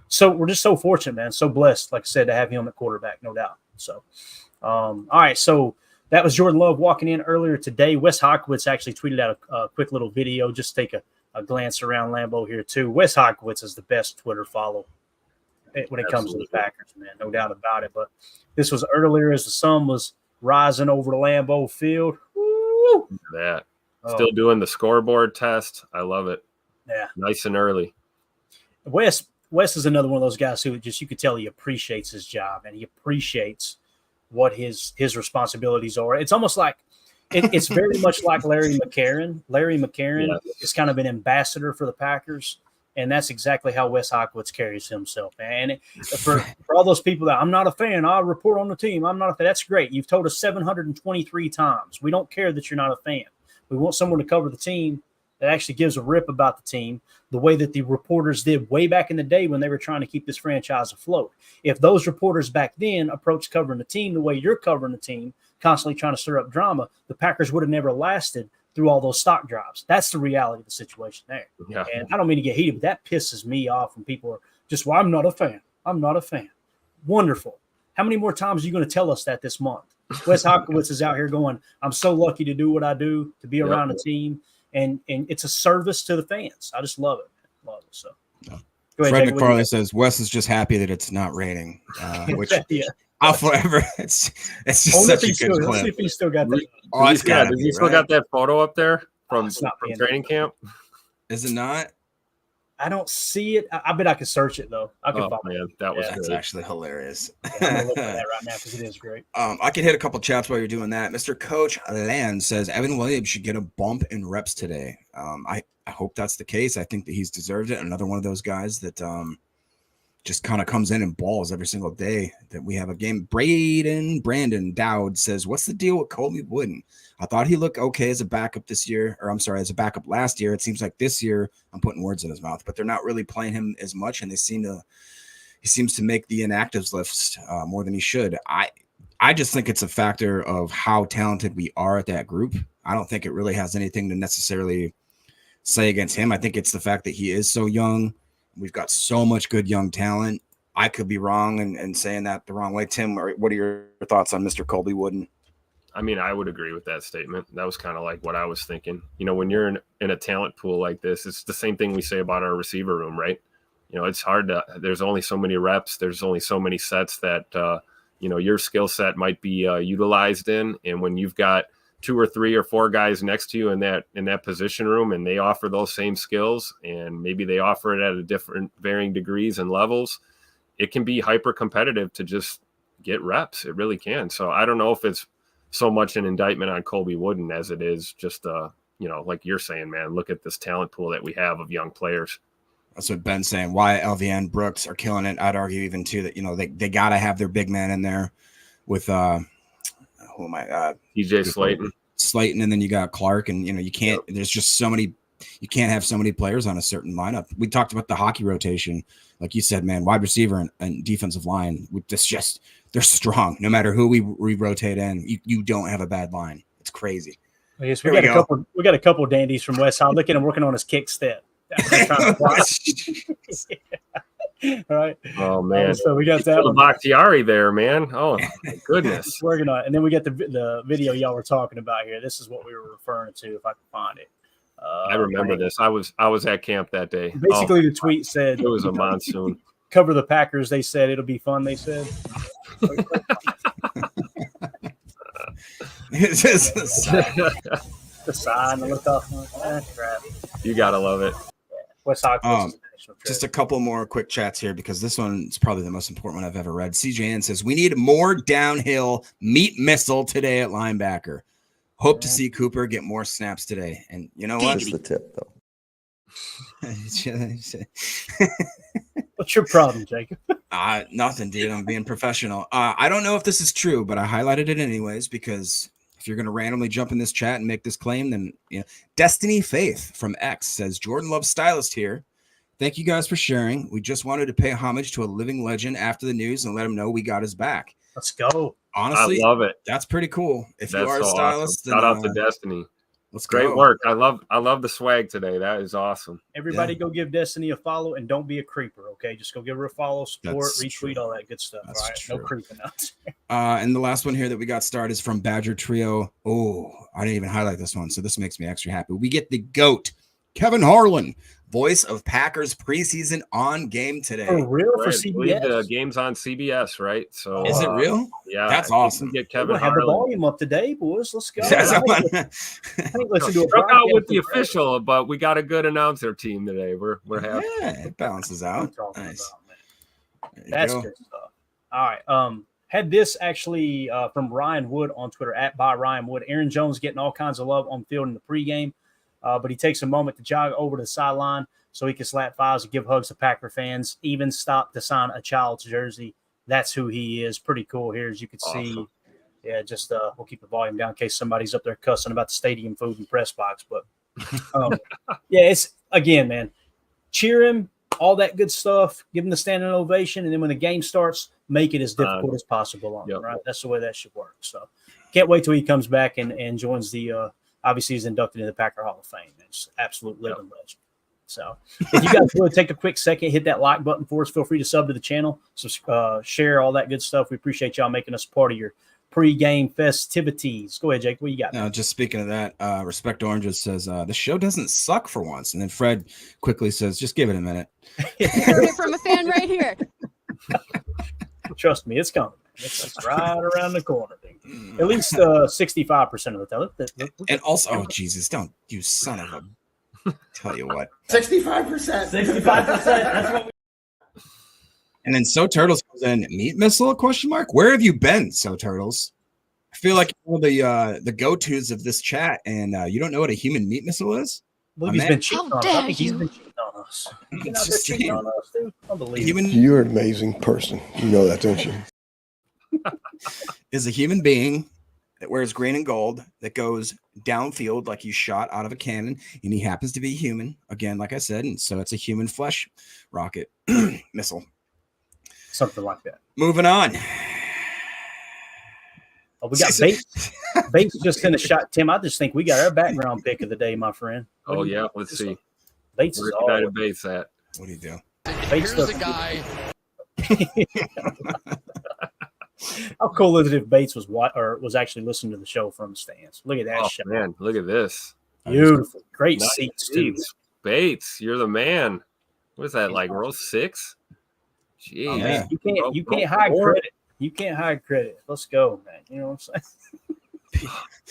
So we're just so fortunate, man. So blessed, like I said, to have him at quarterback, no doubt. So, all right. So That was Jordan Love walking in earlier today. Wes Hawkowitz actually tweeted out a quick little video. Just take a glance around Lambeau here too. Wes Hawkowitz is the best Twitter follow when it comes to the Packers, man, no doubt about it. But this was earlier as the sun was rising over the Lambeau Field. Woo! That still doing the scoreboard test. I love it. Yeah, nice and early. Wes is another one of those guys who just you could tell he appreciates his job and he appreciates what his responsibilities are. It's almost like it's very much like Larry McCarron. Larry McCarron is kind of an ambassador for the Packers. And that's exactly how Wes Hawkowitz carries himself. And for all those people that I'm not a fan, I'll report on the team. I'm not a fan. That's great. You've told us 723 times. We don't care that you're not a fan. We want someone to cover the team that actually gives a rip about the team the way that the reporters did way back in the day when they were trying to keep this franchise afloat. If those reporters back then approached covering the team the way you're covering the team, constantly trying to stir up drama, the Packers would have never lasted through all those stock drops. That's the reality of the situation there. Yeah. And I don't mean to get heated, but that pisses me off when people are just, well, I'm not a fan. I'm not a fan. Wonderful. How many more times are you going to tell us that this month? Wes Hawkowitz is out here going, I'm so lucky to do what I do, to be around a team. And it's a service to the fans. I just love it. Love it. So go ahead, Fred McFarlane says Wes is just happy that it's not raining, which I'll forever. It's just such a good clip. See if he still got that. Oh, it's got. Does he still got that photo up there from training camp? Is it not? I don't see it. I bet I could search it though. I could find it. That was that's actually hilarious. I'm gonna look at that right now because it is great. I can hit a couple chats while you're doing that. Mr. Coach Land says Evan Williams should get a bump in reps today. I hope that's the case. I think that he's deserved it. Another one of those guys that just kind of comes in and balls every single day that we have a game. Brandon Dowd says, what's the deal with Colby Wooden? I thought he looked okay as a backup this year, or I'm sorry, as a backup last year. It seems like this year, I'm putting words in his mouth, but they're not really playing him as much, and he seems to make the inactives list more than he should. I just think it's a factor of how talented we are at that group. I don't think it really has anything to necessarily say against him. I think it's the fact that he is so young. We've got so much good young talent. I could be wrong and saying that the wrong way. Tim, what are your thoughts on Mr. Colby Wooden? I mean, I would agree with that statement. That was kind of like what I was thinking. You know, when you're in a talent pool like this, it's the same thing we say about our receiver room, right? You know, it's hard to – there's only so many reps. There's only so many sets that, your skill set might be utilized in. And when you've got 2 or 3 or 4 guys next to you in that position room and they offer those same skills and maybe they offer it at a different varying degrees and levels, it can be hyper competitive to just get reps. It really can. So I don't know if it's so much an indictment on Colby Wooden as it is just, like you're saying, man, look at this talent pool that we have of young players. That's what Ben's saying. Why LVN Brooks are killing it. I'd argue even too that, they got to have their big man in there with, TJ Slayton, and then you got Clark, and you can't. There's just so many. You can't have so many players on a certain lineup. We talked about the hockey rotation, like you said, man. Wide receiver and defensive line. They're strong. No matter who we rotate in, you don't have a bad line. It's crazy. Yes, we got a couple dandies from West Hall. Look at him working on his kick step. All right. Oh man. So we got that Bakhtiari there, man. Oh my goodness. Working on it. And then we got the video y'all were talking about here. This is what we were referring to, if I can find it. I remember this. I was at camp that day. Basically, the tweet said it was a monsoon. Cover the Packers. They said it'll be fun. They said. It's just the sign. The look off. Crap. You gotta love it. West Hawkins. Just a couple more quick chats here because this one is probably the most important one I've ever read. CJN says, we need more downhill meat missile today at linebacker. Hope to see Cooper get more snaps today. And you know what? Just the tip, though. What's your problem, Jacob? Nothing, dude. I'm being professional. I don't know if this is true, but I highlighted it anyways because if you're going to randomly jump in this chat and make this claim, then Destiny Faith from X says, Jordan Love Stylist here. Thank you guys for sharing. We just wanted to pay homage to a living legend after the news and let him know we got his back. Let's go. Honestly, I love it. That's pretty cool. If you are a so stylist, awesome. Shout out to Destiny. Let's go. Great work. I love the swag today. That is awesome. Everybody go give Destiny a follow and don't be a creeper, okay? Just go give her a follow, support, That's retweet, true. all that good stuff. That's all right. true. No creeping out. And the last one here that we got started is from Badger Trio. Oh, I didn't even highlight this one, so this makes me extra happy. We get the GOAT, Kevin Harlan, voice of Packers preseason on game today. For real? Right. For I believe the CBS? game's on CBS, right? So Is it real? Yeah, That's I think awesome. we get We're Kevin gonna have the Harlan. volume up today, boys. Let's go. That's I what- ain't listened to a Struck out with broadcast the in forever. official, but we got a good announcer team today. We're happy. Yeah, it balances What I'm out. talking Nice. about, man. There you That's go. good stuff. All right. Had this actually from Ryan Wood on Twitter @by Ryan Wood. Aaron Jones getting all kinds of love on field in the pregame, but he takes a moment to jog over to the sideline so he can slap fives and give hugs to Packer fans. Even stop to sign a child's jersey. That's who he is. Pretty cool here, as you can see. Awesome. Yeah, just we'll keep the volume down in case somebody's up there cussing about the stadium food and press box. But yeah, it's again, man, cheer him, all that good stuff. Give him the standing ovation, and then when the game starts, make it as difficult as possible on him. Right, that's the way that should work. So can't wait till he comes back and joins the. Obviously, he's inducted into the Packer Hall of Fame. It's absolute living legend. So if you guys would take a quick second, hit that like button for us. Feel free to sub to the channel, share all that good stuff. We appreciate y'all making us part of your pre-game festivities. Go ahead, Jake. What you got? Now, just speaking of that, Respect Oranges says the show doesn't suck for once, and then Fred quickly says, "Just give it a minute." Heard it from a fan right here. Trust me, it's coming. It's right around the corner. Dude. At least 65% of the time. And also, oh Jesus, don't you son of a! Tell you what, 65%. 65%. That's what and then So Turtles goes in meat missile ? Where have you been, So Turtles? I feel like you're the go-tos of this chat, and you don't know what a human meat missile is. Look, My he's man. been cheating How on us. I dare think he's you. been cheating on us. He's been out It's there just cheating saying. on us, dude. Unbelievable. Human You're an amazing person. You know that, don't you? is a human being that wears green and gold that goes downfield like he's shot out of a cannon, and he happens to be human again, like I said, and so it's a human flesh rocket missile. Something like that. Moving on. Oh, we got Bates. Bates just in a shot. Tim, I just think we got our background pick of the day, my friend. Oh yeah, let's see. Bates Where's is all. United Base at? What do you do? Bates Here's a doesn't- guy. How cool is it if Bates was actually listening to the show from the stands? Look at that Oh shot. man, look at this. Beautiful. Great Nice. seats, too. Jeez. Bates, you're the man. What is that, like row 6? Jeez. Oh, Yeah. man, you Row can't hide four. credit. You can't hide credit. Let's go, man. You know what I'm saying?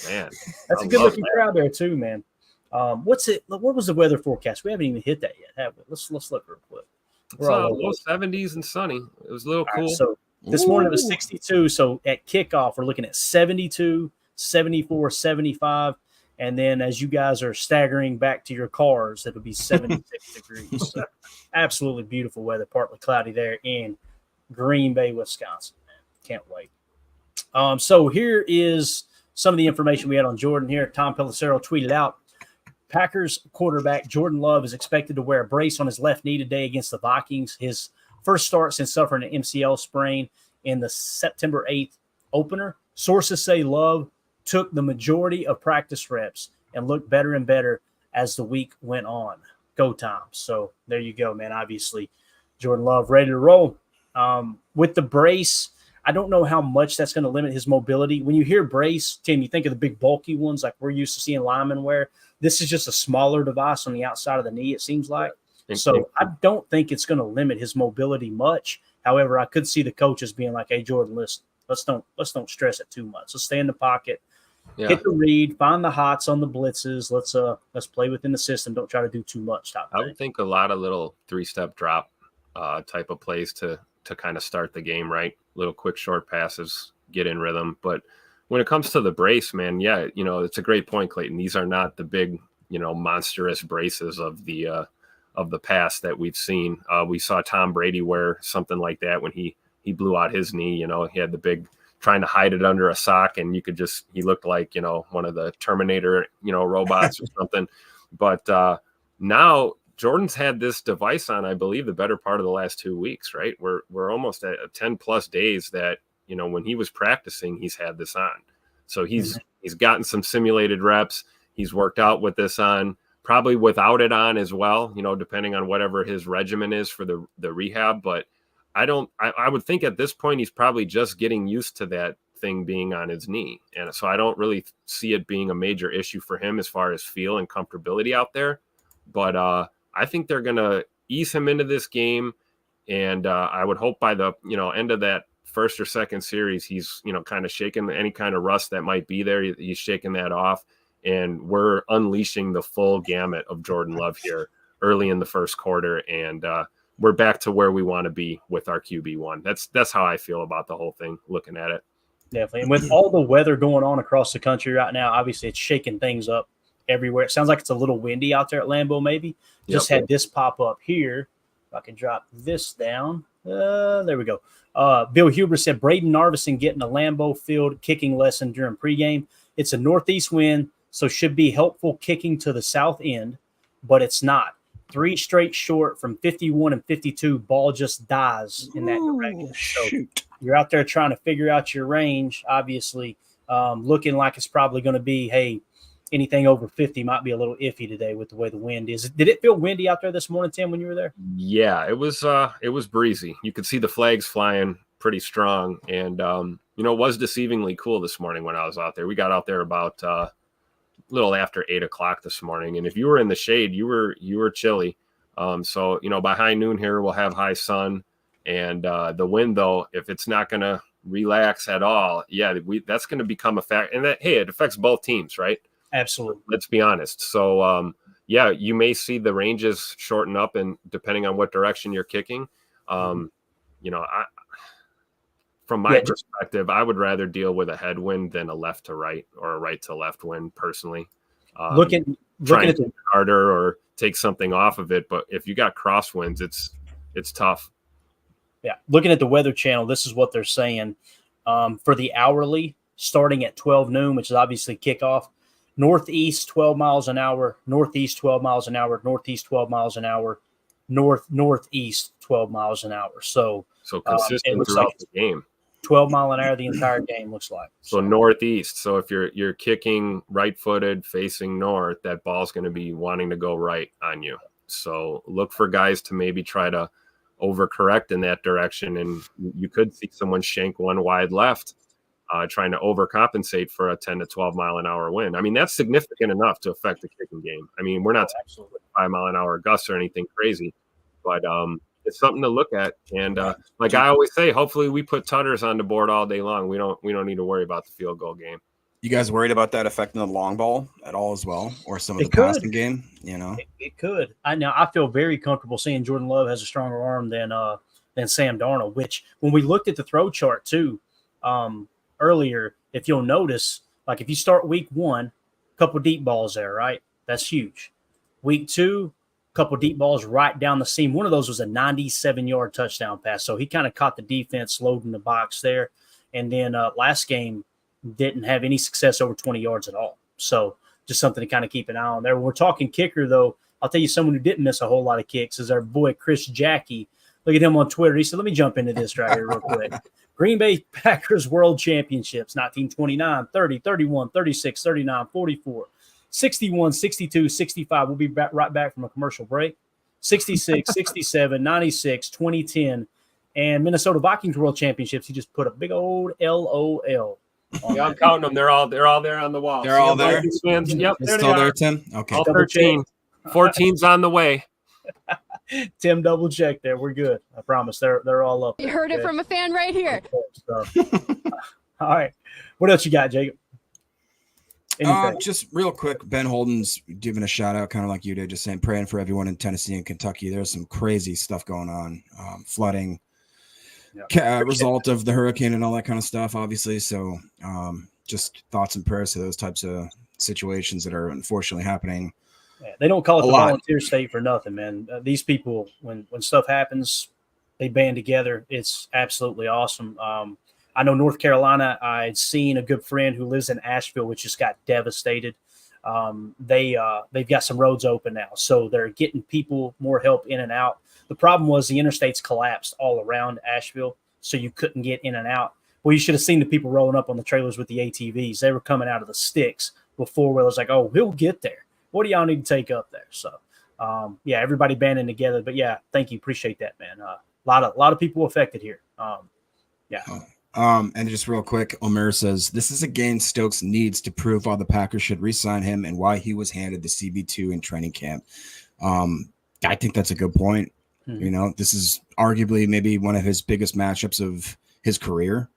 Man. That's I a good love looking that. crowd there too, man. What was the weather forecast? We haven't even hit that yet, have we? Let's look real quick. It's We're all low over. 70s and sunny. It was a little All cool. right, so this morning it was Ooh. 62. So at kickoff, we're looking at 72, 74, 75. And then as you guys are staggering back to your cars, it'll be 76 degrees. So absolutely beautiful weather, partly cloudy there in Green Bay, Wisconsin. Man, can't wait. So here is some of the information we had on Jordan here. Tom Pelissero tweeted out, Packers quarterback Jordan Love is expected to wear a brace on his left knee today against the Vikings. His first start since suffering an MCL sprain in the September 8th opener. Sources say Love took the majority of practice reps and looked better and better as the week went on. Go time. So there you go, man. Obviously, Jordan Love ready to roll. With the brace, I don't know how much that's going to limit his mobility. When you hear brace, Tim, you think of the big bulky ones like we're used to seeing linemen wear. This is just a smaller device on the outside of the knee, it seems like. So I don't think it's going to limit his mobility much. However, I could see the coaches being like, "Hey, Jordan, listen, let's don't stress it too much. Let's stay in the pocket, hit the read, find the hots on the blitzes. Let's play within the system. Don't try to do too much." I would think a lot of little 3-step drop type of plays to kind of start the game, right? Little quick short passes, get in rhythm. But when it comes to the brace, man, yeah, it's a great point, Clayton. These are not the big, monstrous braces of the past that we've seen. We saw Tom Brady wear something like that when he blew out his knee. He had the big trying to hide it under a sock, and he looked like one of the Terminator robots or something. But now Jordan's had this device on, I believe, the better part of the last 2 weeks, right? We're almost at 10 plus days that when he was practicing, he's had this on. So he's gotten some simulated reps. He's worked out with this on, probably without it on as well, depending on whatever his regimen is for the rehab. But I would think at this point he's probably just getting used to that thing being on his knee. And so I don't really see it being a major issue for him as far as feel and comfortability out there. But I think they're going to ease him into this game. And I would hope by the, end of that first or second series, he's, kind of shaking any kind of rust that might be there. He's shaking that off. And we're unleashing the full gamut of Jordan Love here early in the first quarter. And we're back to where we want to be with our QB1. That's how I feel about the whole thing, looking at it. Definitely. And with all the weather going on across the country right now, obviously it's shaking things up everywhere. It sounds like it's a little windy out there at Lambeau, maybe. Just had this pop up here. If I can drop this down. There we go. Bill Huber said Braden Narvison getting a Lambeau Field kicking lesson during pregame. It's a northeast wind, so should be helpful kicking to the south end, but it's not. 3 straight short from 51 and 52. Ball just dies in that direction. So you're out there trying to figure out your range, obviously, looking like it's probably going to be, hey, anything over 50 might be a little iffy today with the way the wind is. Did it feel windy out there this morning, Tim, when you were there? Yeah, it was breezy. You could see the flags flying pretty strong. And, it was deceivingly cool this morning when I was out there. We got out there about a little after 8 o'clock this morning. And if you were in the shade, you were chilly. So, by high noon here, we'll have high sun. And the wind, though, if it's not going to relax at all, that's going to become a fact. And it affects both teams, right? Absolutely. Let's be honest. So, you may see the ranges shorten up, and depending on what direction you're kicking, from my perspective, I would rather deal with a headwind than a left to right or a right to left wind personally. Looking at it harder or take something off of it. But if you got crosswinds, it's tough. Yeah. Looking at the Weather Channel, this is what they're saying. For the hourly, starting at 12 noon, which is obviously kickoff, northeast 12 miles an hour, northeast 12 miles an hour, northeast 12 miles an hour, northeast 12 miles an hour. So consistent throughout the game. 12 mile an hour the entire game looks like. So northeast. So if you're kicking right-footed facing north, that ball's going to be wanting to go right on you. So look for guys to maybe try to overcorrect in that direction, and you could see someone shank one wide left, trying to overcompensate for a 10 to 12 mile an hour wind. I mean, that's significant enough to affect the kicking game. I mean, we're not talking 5 mile an hour gusts or anything crazy, but it's something to look at. And like I always say, hopefully we put tutters on the board all day long. We don't need to worry about the field goal game. You guys worried about that affecting the long ball at all as well, or some of the passing game? It could. I feel very comfortable saying Jordan Love has a stronger arm than Sam Darnold. Which, when we looked at the throw chart too earlier, if you'll notice, like if you start week 1, a couple deep balls there, right? That's huge. Week 2, couple deep balls right down the seam. One of those was a 97-yard touchdown pass. So he kind of caught the defense loading the box there. And then last game didn't have any success over 20 yards at all. So just something to kind of keep an eye on there. When we're talking kicker, though, I'll tell you someone who didn't miss a whole lot of kicks is our boy Chris Jackie. Look at him on Twitter. He said, let me jump into this right here real quick. Green Bay Packers World Championships, 1929, 30, 31, 36, 39, 44. 61, 62, 65. We'll be right back from a commercial break. 66, 67, 96, 2010, and Minnesota Vikings World Championships. He just put a big old LOL. I'm counting them. They're all there on the wall. They're all there. Fans, yep, it's still there, Tim. Okay, all 13. 14's on the way. Tim, double check there. We're good. I promise. They're all up. You heard it from a fan right here. All right. What else you got, Jacob? Just real quick, Ben Holden's giving a shout out, kind of like you did, just saying praying for everyone in Tennessee and Kentucky. There's some crazy stuff going on, flooding, result of the hurricane and all that kind of stuff, obviously. So just thoughts and prayers to those types of situations that are unfortunately happening. Yeah, they don't call it the volunteer state for nothing, man. These people, when stuff happens, they band together. It's absolutely awesome. I know North Carolina, I'd seen a good friend who lives in Asheville, which just got devastated. They've got some roads open now, so they're getting people more help in and out. The problem was the interstates collapsed all around Asheville, so you couldn't get in and out. Well, you should have seen the people rolling up on the trailers with the ATVs. They were coming out of the sticks, before where it was like, oh, he'll get there. What do y'all need to take up there? So, everybody banding together. But, yeah, thank you. Appreciate that, man. A lot of people affected here. And just real quick, Omer says, this is a game Stokes needs to prove why the Packers should re-sign him and why he was handed the CB2 in training camp. I think that's a good point. Mm-hmm. You know, this is arguably maybe one of his biggest matchups of his career.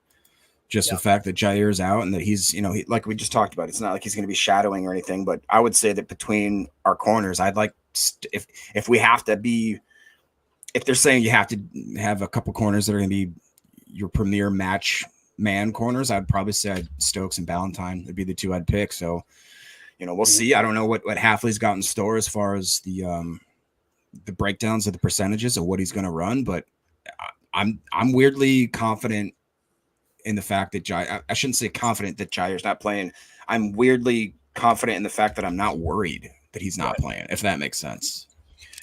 Just the fact that Jair's out and that he's, like we just talked about, it's not like he's going to be shadowing or anything, but I would say that between our corners, I'd like, if we have to be, if they're saying you have to have a couple corners that are going to be your premier match man corners, I'd probably say Stokes and Ballantyne would be the two I'd pick. So, we'll see. I don't know what Hafley's got in store as far as the breakdowns of the percentages of what he's going to run, but I'm weirdly confident in the fact that I shouldn't say confident that Jair's not playing. I'm weirdly confident in the fact that I'm not worried that he's not playing, if that makes sense.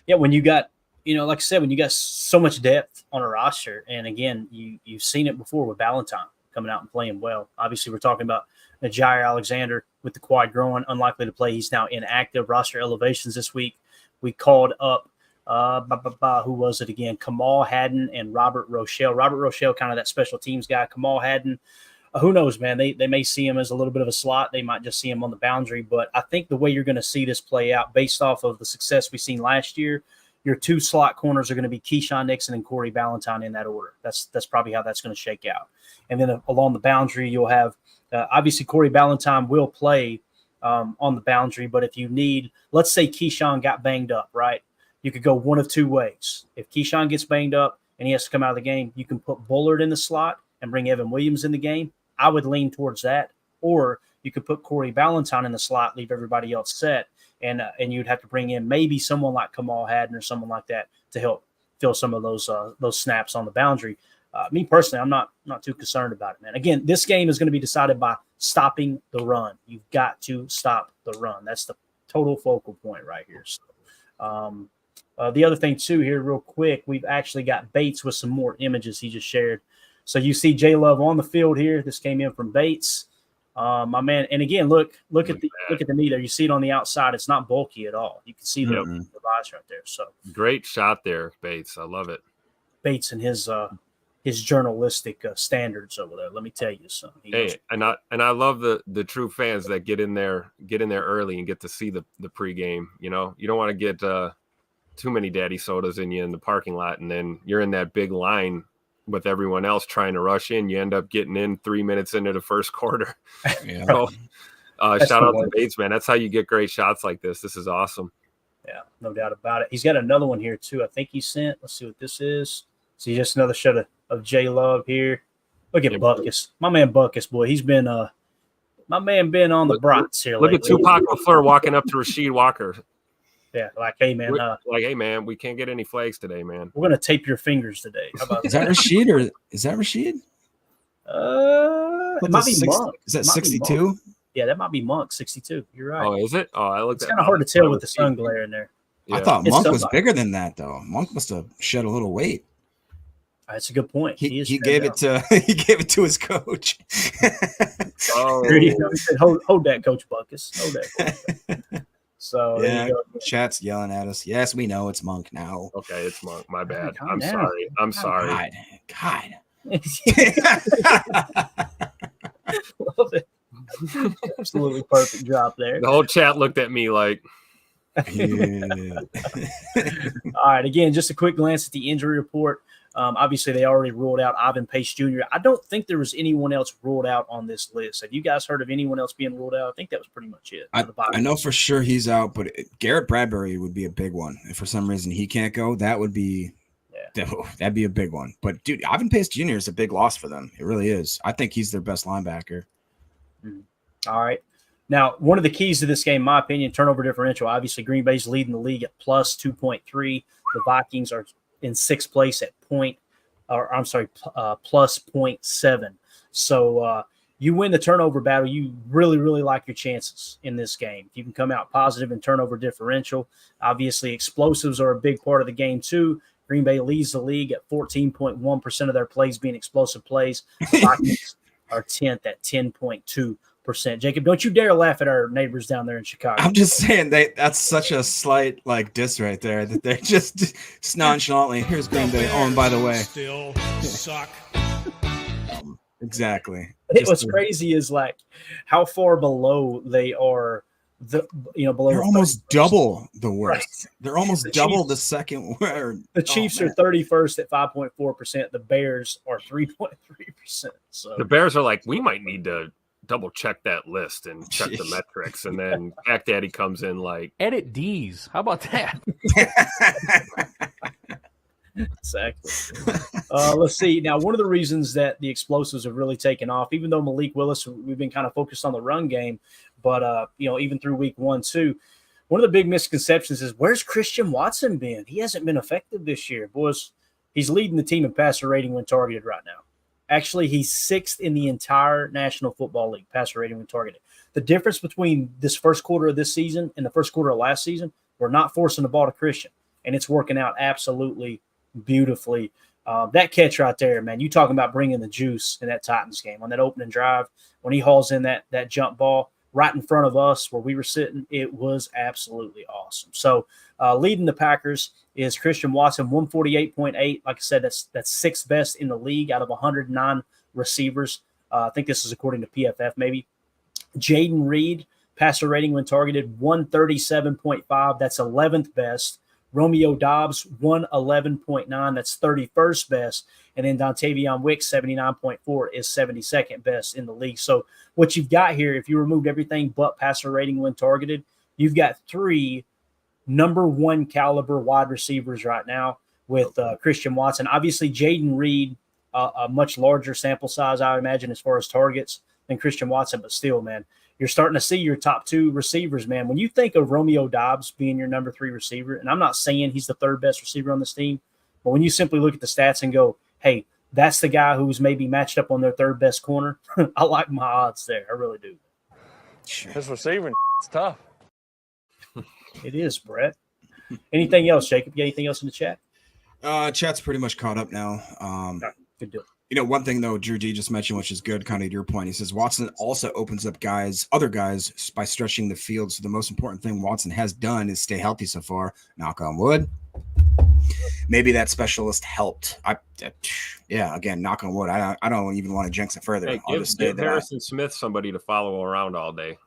Yeah, when you got, like I said, when you got so much depth on a roster, and again, you've seen it before with Ballantyne coming out and playing well. Obviously, we're talking about Jair Alexander with the quad growing, unlikely to play. He's now inactive. Roster elevations this week. We called up, who was it again? Kamal Haddon and Robert Rochelle. Robert Rochelle, kind of that special teams guy. Kamal Haddon, who knows, man? They may see him as a little bit of a slot. They might just see him on the boundary. But I think the way you're going to see this play out based off of the success we've seen last year, your two slot corners are going to be Keyshawn Nixon and Corey Ballantyne in that order. That's probably how that's going to shake out. And then along the boundary, you'll have obviously Corey Ballantyne will play on the boundary. But if you need, let's say Keyshawn got banged up, right? You could go one of two ways. If Keyshawn gets banged up and he has to come out of the game, you can put Bullard in the slot and bring Evan Williams in the game. I would lean towards that. Or you could put Corey Ballantyne in the slot, leave everybody else set, and you'd have to bring in maybe someone like Kamal Haddon or someone like that to help fill some of those snaps on the boundary. Me personally, I'm not too concerned about it, man. Again, this game is going to be decided by stopping the run. You've got to stop the run. That's the total focal point right here. So, the other thing, too, here real quick, we've actually got Bates with some more images he just shared. So you see J Love on the field here. This came in from Bates. My man, and again, look at the knee there. You see it on the outside. It's not bulky at all. You can see the device right there. So great shot there, Bates. I love it. Bates and his journalistic standards over there. Let me tell you something. And I love the true fans that get in there early and get to see the pregame. You don't want to get too many daddy sodas in you in the parking lot, and then you're in that big line with everyone else trying to rush in. You end up getting in 3 minutes into the first quarter. Yeah. So, shout out to Bates, man. That's how you get great shots like this. This is awesome. Yeah, no doubt about it. He's got another one here too. I think he sent. Let's see what this is. See, just another shot of J Love here. Look at Buckus, my man Buckus, boy. He's been my man been on the brats here. Look at Tupac LaFleur walking up to Rasheed Walker. Yeah, like, hey man, hey man, we can't get any flags today, man. We're gonna tape your fingers today. How about is that Rasheed or is that Rasheed? It might be Monk. Is that 62? Yeah, that might be Monk 62. You're right. Oh, is it? Oh, it's kind of hard to tell with the sun glare in there. Yeah. I thought Monk was bigger than that though. Monk must have shed a little weight. That's a good point. He gave it to his coach. Oh, he said, hold that, Coach Buckus. Hold that. So yeah, chat's yelling at us. Yes, we know it's Monk now. Okay, it's Monk. My bad. I'm sorry. I'm sorry. God. Love it. Absolutely perfect drop there. The whole chat looked at me like. Yeah. All right. Again, just a quick glance at the injury report. Obviously, they already ruled out Ivan Pace Jr. I don't think there was anyone else ruled out on this list. Have you guys heard of anyone else being ruled out? I think that was pretty much it. I know for sure he's out, but Garrett Bradbury would be a big one. If for some reason he can't go, that would be that'd be a big one. But, dude, Ivan Pace Jr. is a big loss for them. It really is. I think he's their best linebacker. All right. Now, one of the keys to this game, in my opinion, turnover differential. Obviously, Green Bay's leading the league at plus 2.3. The Vikings are in sixth place at plus 0.7. So you win the turnover battle, you really, really like your chances in this game. If you can come out positive in turnover differential, obviously explosives are a big part of the game too. Green Bay leads the league at 14.1% of their plays being explosive plays. The Vikings are 10th at 10.2 Jacob, don't you dare laugh at our neighbors down there in Chicago. I'm just saying that's such a slight like diss right there that they're just nonchalantly. Here's Green Bay. Oh, and by the way, still suck. Exactly. What's crazy is like how far below they are. Below they're almost double the worst. Right. They're almost double Chiefs, the second word. The Chiefs are 31st at 5.4%. The Bears are 3.3%. So the Bears are like, we might need to double check that list and check the metrics. And then Pac Daddy comes in like, edit D's. How about that? Exactly. Let's see. Now, one of the reasons that the explosives have really taken off, even though Malik Willis, we've been kind of focused on the run game, but even through week 1, 2, one of the big misconceptions is where's Christian Watson been? He hasn't been effective this year. Boys, he's leading the team in passer rating when targeted right now. Actually, he's 6th in the entire National Football League passer rating when targeted. The difference between this first quarter of this season and the first quarter of last season, we're not forcing the ball to Christian, and it's working out absolutely beautifully. That catch right there, man, you talking about bringing the juice in that Titans game on that opening drive when he hauls in that jump ball right in front of us where we were sitting, it was absolutely awesome. So leading the Packers is Christian Watson, 148.8. Like I said, that's 6th best in the league out of 109 receivers. I think this is according to PFF maybe. Jaden Reed, passer rating when targeted, 137.5. That's 11th best. Romeo Dobbs, 111.9. That's 31st best. And then Dontavion Wicks, 79.4, is 72nd best in the league. So what you've got here, if you removed everything but passer rating when targeted, you've got 3 number 1 caliber wide receivers right now with Christian Watson. Obviously, Jaden Reed, a much larger sample size, I imagine, as far as targets than Christian Watson. But still, man, you're starting to see your top 2 receivers, man. When you think of Romeo Dobbs being your number 3 receiver, and I'm not saying he's the 3rd best receiver on this team, but when you simply look at the stats and go, hey, that's the guy who's maybe matched up on their 3rd best corner, I like my odds there. I really do. His receiving is tough. It is, Brett. Anything else, Jacob? You got anything else in the chat? Chat's pretty much caught up now. Right, good deal. One thing, though, Drew D just mentioned, which is good, kind of your point. He says Watson also opens up other guys by stretching the field. So the most important thing Watson has done is stay healthy so far. Knock on wood. Maybe that specialist helped. Again, knock on wood. I don't even want to jinx it further. Hey, give Harrison Smith somebody to follow around all day.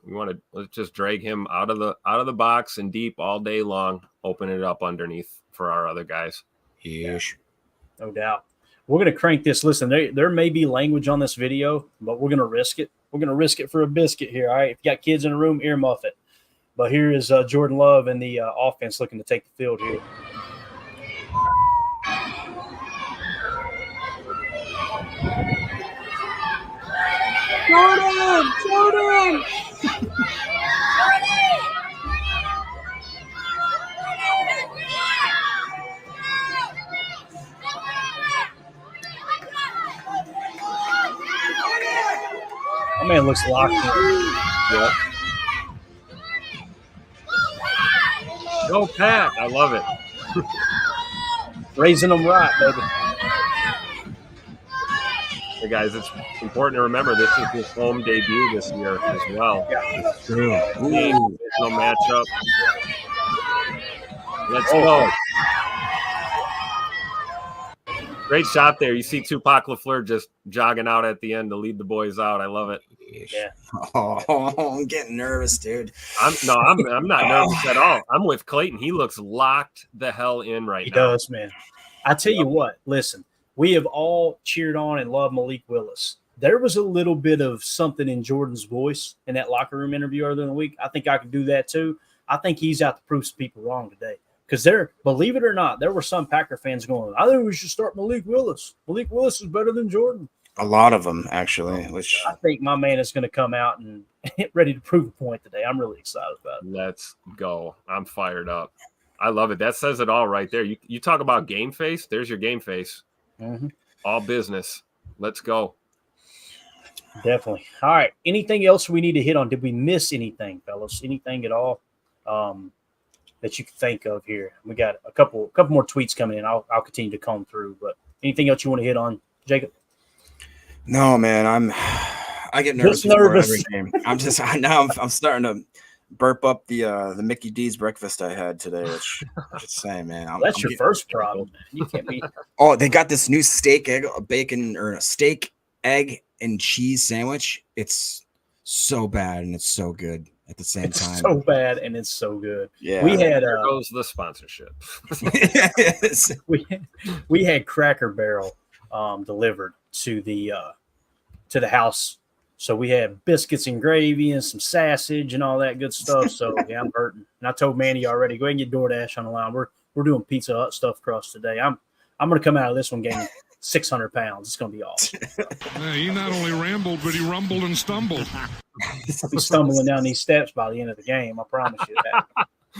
Let's just drag him out of the box and deep all day long. Open it up underneath for our other guys. Yes. No doubt. We're going to crank this. Listen, there may be language on this video, but we're going to risk it. We're going to risk it for a biscuit here, all right? If you got kids in the room, earmuff it. But here is Jordan Love and the offense looking to take the field here. Jordan! My man looks locked in. Yep. Go Pat. I love it. Raising them right, baby. Hey, guys, it's important to remember this is his home debut this year as well. Yeah, it's true. Divisional matchup. Let's go. Great shot there. You see Tupac LaFleur just jogging out at the end to lead the boys out. I love it. Yeah. Oh, I'm getting nervous, dude. I'm not nervous at all. I'm with Clayton. He looks locked the hell in right now. He does, man. I tell you what, listen, we have all cheered on and loved Malik Willis. There was a little bit of something in Jordan's voice in that locker room interview earlier in the week. I think I could do that too. I think he's out to prove some people wrong today. Because believe it or not, there were some Packer fans going, I think we should start Malik Willis. Malik Willis is better than Jordan. A lot of them, actually. Which I think my man is going to come out and get ready to prove a point today. I'm really excited about it. Let's go. I'm fired up. I love it. That says it all right there. You talk about game face. There's your game face. Mm-hmm. All business. Let's go. Definitely. All right. Anything else we need to hit on? Did we miss anything, fellas? Anything at all that you can think of here? We got a couple more tweets coming in. I'll continue to comb through. But anything else you want to hit on, Jacob? No, man. I get nervous Just before nervous. every game. I'm starting to burp up the Mickey D's breakfast I had today, which I'm just saying, man. That's your first problem, man. You can't be. Oh, they got this new steak, egg, bacon, or a steak, egg, and cheese sandwich. It's so bad and it's so good at the same It's time. so bad and it's so good. Yeah. We had There goes the sponsorship. we had Cracker Barrel delivered to the house. So we had biscuits and gravy and some sausage and all that good stuff. So yeah, I'm hurting. And I told Manny already, go ahead and get DoorDash on the line. We're doing Pizza Hut stuff across today. I'm gonna come out of this one gaining 600 pounds. It's gonna be awesome. Yeah, he not only rambled, but he rumbled and stumbled. I'll be stumbling down these steps by the end of the game. I promise you that.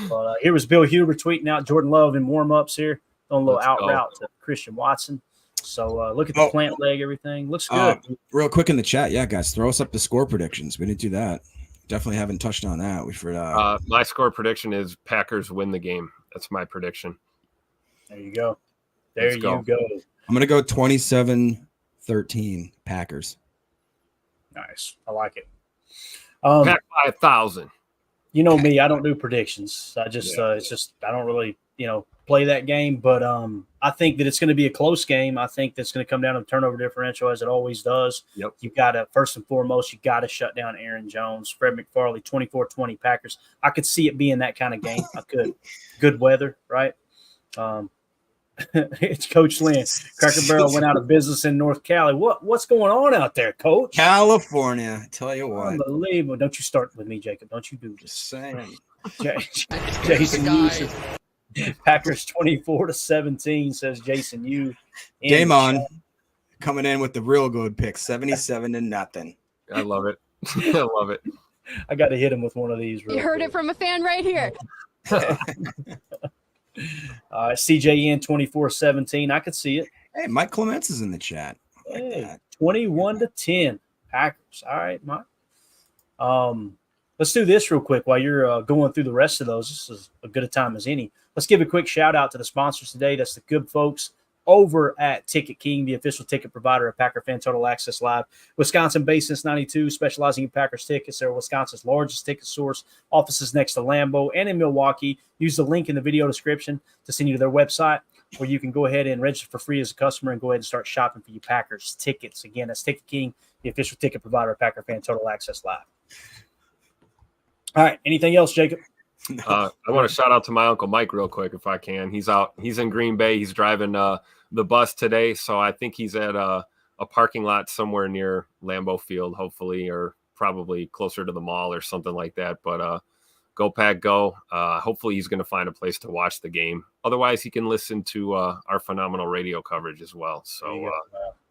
But here was Bill Huber tweeting out Jordan Love in warm-ups here. On a little out route to Christian Watson. So look at the plant leg, everything. Looks good. Real quick in the chat. Yeah, guys, throw us up the score predictions. We didn't do that. Definitely haven't touched on that. We forgot. My score prediction is Packers win the game. That's my prediction. There you go. There you go. I'm going to go 27-13 Packers. Nice. I like it. Pack by 1,000. You know me, I don't do predictions. I just it's just I don't really, play that game, but I think that it's going to be a close game. I think that's going to come down to the turnover differential as it always does. Yep. You got to first and foremost, you got to shut down Aaron Jones. Fred McFarley 24-20 Packers. I could see it being that kind of game. I could. Good weather, right? It's Coach Lynn. Cracker Barrel went out of business in North Cali. What's going on out there, Coach? California. I tell you what. Unbelievable. Don't you start with me, Jacob. Don't you do this. Just saying. Jason Hughes. Packers 24-17, says Jason Yu. Damon coming in with the real good pick, 77-0. I love it. I love it. I got to hit him with one of these. You heard it from a fan right here. CJN 24-17. I could see it. Hey, Mike Clements is in the chat. Hey, 21-10 Packers. All right, Mike. Let's do this real quick while you're going through the rest of those. This is as good a time as any. Let's give a quick shout out to the sponsors today. That's the good folks over at Ticket King, the official ticket provider of Packer Fan Total Access Live. Wisconsin-based since 92, specializing in Packers tickets. They're Wisconsin's largest ticket source. Offices next to Lambeau and in Milwaukee. Use the link in the video description to send you to their website where you can go ahead and register for free as a customer and go ahead and start shopping for your Packers tickets. Again, that's Ticket King, the official ticket provider of Packer Fan Total Access Live. All right. Anything else, Jacob? I want to shout out to my Uncle Mike real quick if I can. He's out. He's in Green Bay. He's driving the bus today. So I think he's at a parking lot somewhere near Lambeau Field, hopefully, or probably closer to the mall or something like that. But go Pack, go. Hopefully he's going to find a place to watch the game. Otherwise, he can listen to our phenomenal radio coverage as well. So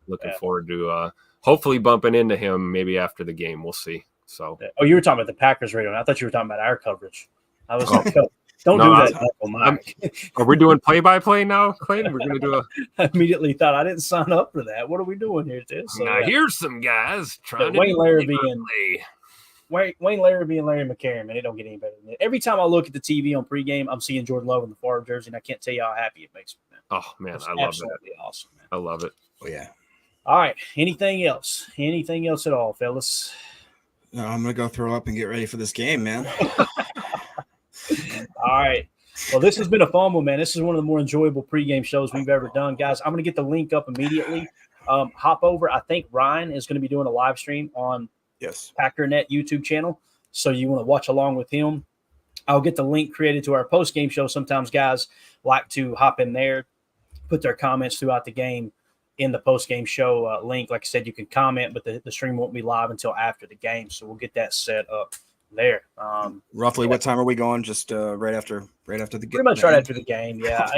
looking forward to hopefully bumping into him maybe after the game. We'll see. So, you were talking about the Packers radio. I thought you were talking about our coverage. I was like, don't do that. Are we doing play-by-play now, Clayton? We're going to do I immediately thought I didn't sign up for that. What are we doing here, Tim? So, now, here's some guys trying to Wayne Larrabee and Larry McCarron, man, it don't get any better than that. Every time I look at the TV on pregame, I'm seeing Jordan Love in the Favre jersey, and I can't tell you how happy it makes me. Man. Oh, man, I love absolutely that. Awesome, man. I love it. Oh, yeah. All right. Anything else? Anything else at all, fellas? No, I'm going to go throw up and get ready for this game, man. All right. Well, this has been a fun one, man. This is one of the more enjoyable pregame shows we've ever done. Guys, I'm going to get the link up immediately. Hop over. I think Ryan is going to be doing a live stream on PackerNet YouTube channel. So you want to watch along with him. I'll get the link created to our post-game show. Sometimes guys like to hop in there, put their comments throughout the game in the post-game show link. Like I said, you can comment, but the stream won't be live until after the game. So we'll get that set up there. Roughly what time are we going? Just right after the game? Pretty much right after the game, yeah.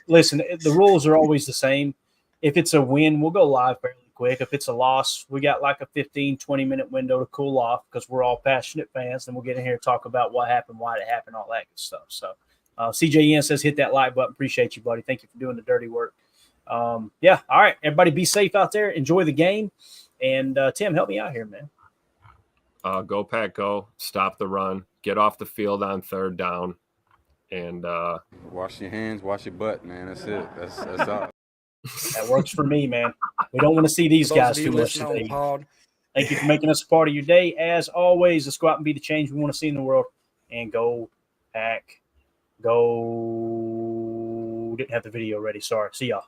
Listen, the rules are always the same. If it's a win, we'll go live fairly quick. If it's a loss, we got like a 15, 20-minute window to cool off because we're all passionate fans, and we'll get in here and talk about what happened, why it happened, all that good stuff. So CJN says hit that like button. Appreciate you, buddy. Thank you for doing the dirty work. All right. Everybody be safe out there. Enjoy the game. And Tim, help me out here, man. Go Pack, go. Stop the run. Get off the field on third down. And wash your hands, wash your butt, man. That's it. That's all. That works for me, man. We don't want to see these guys too much today. Thank you for making us a part of your day. As always, let's go out and be the change we want to see in the world. And go, Pack. Go. Didn't have the video ready. Sorry. See y'all.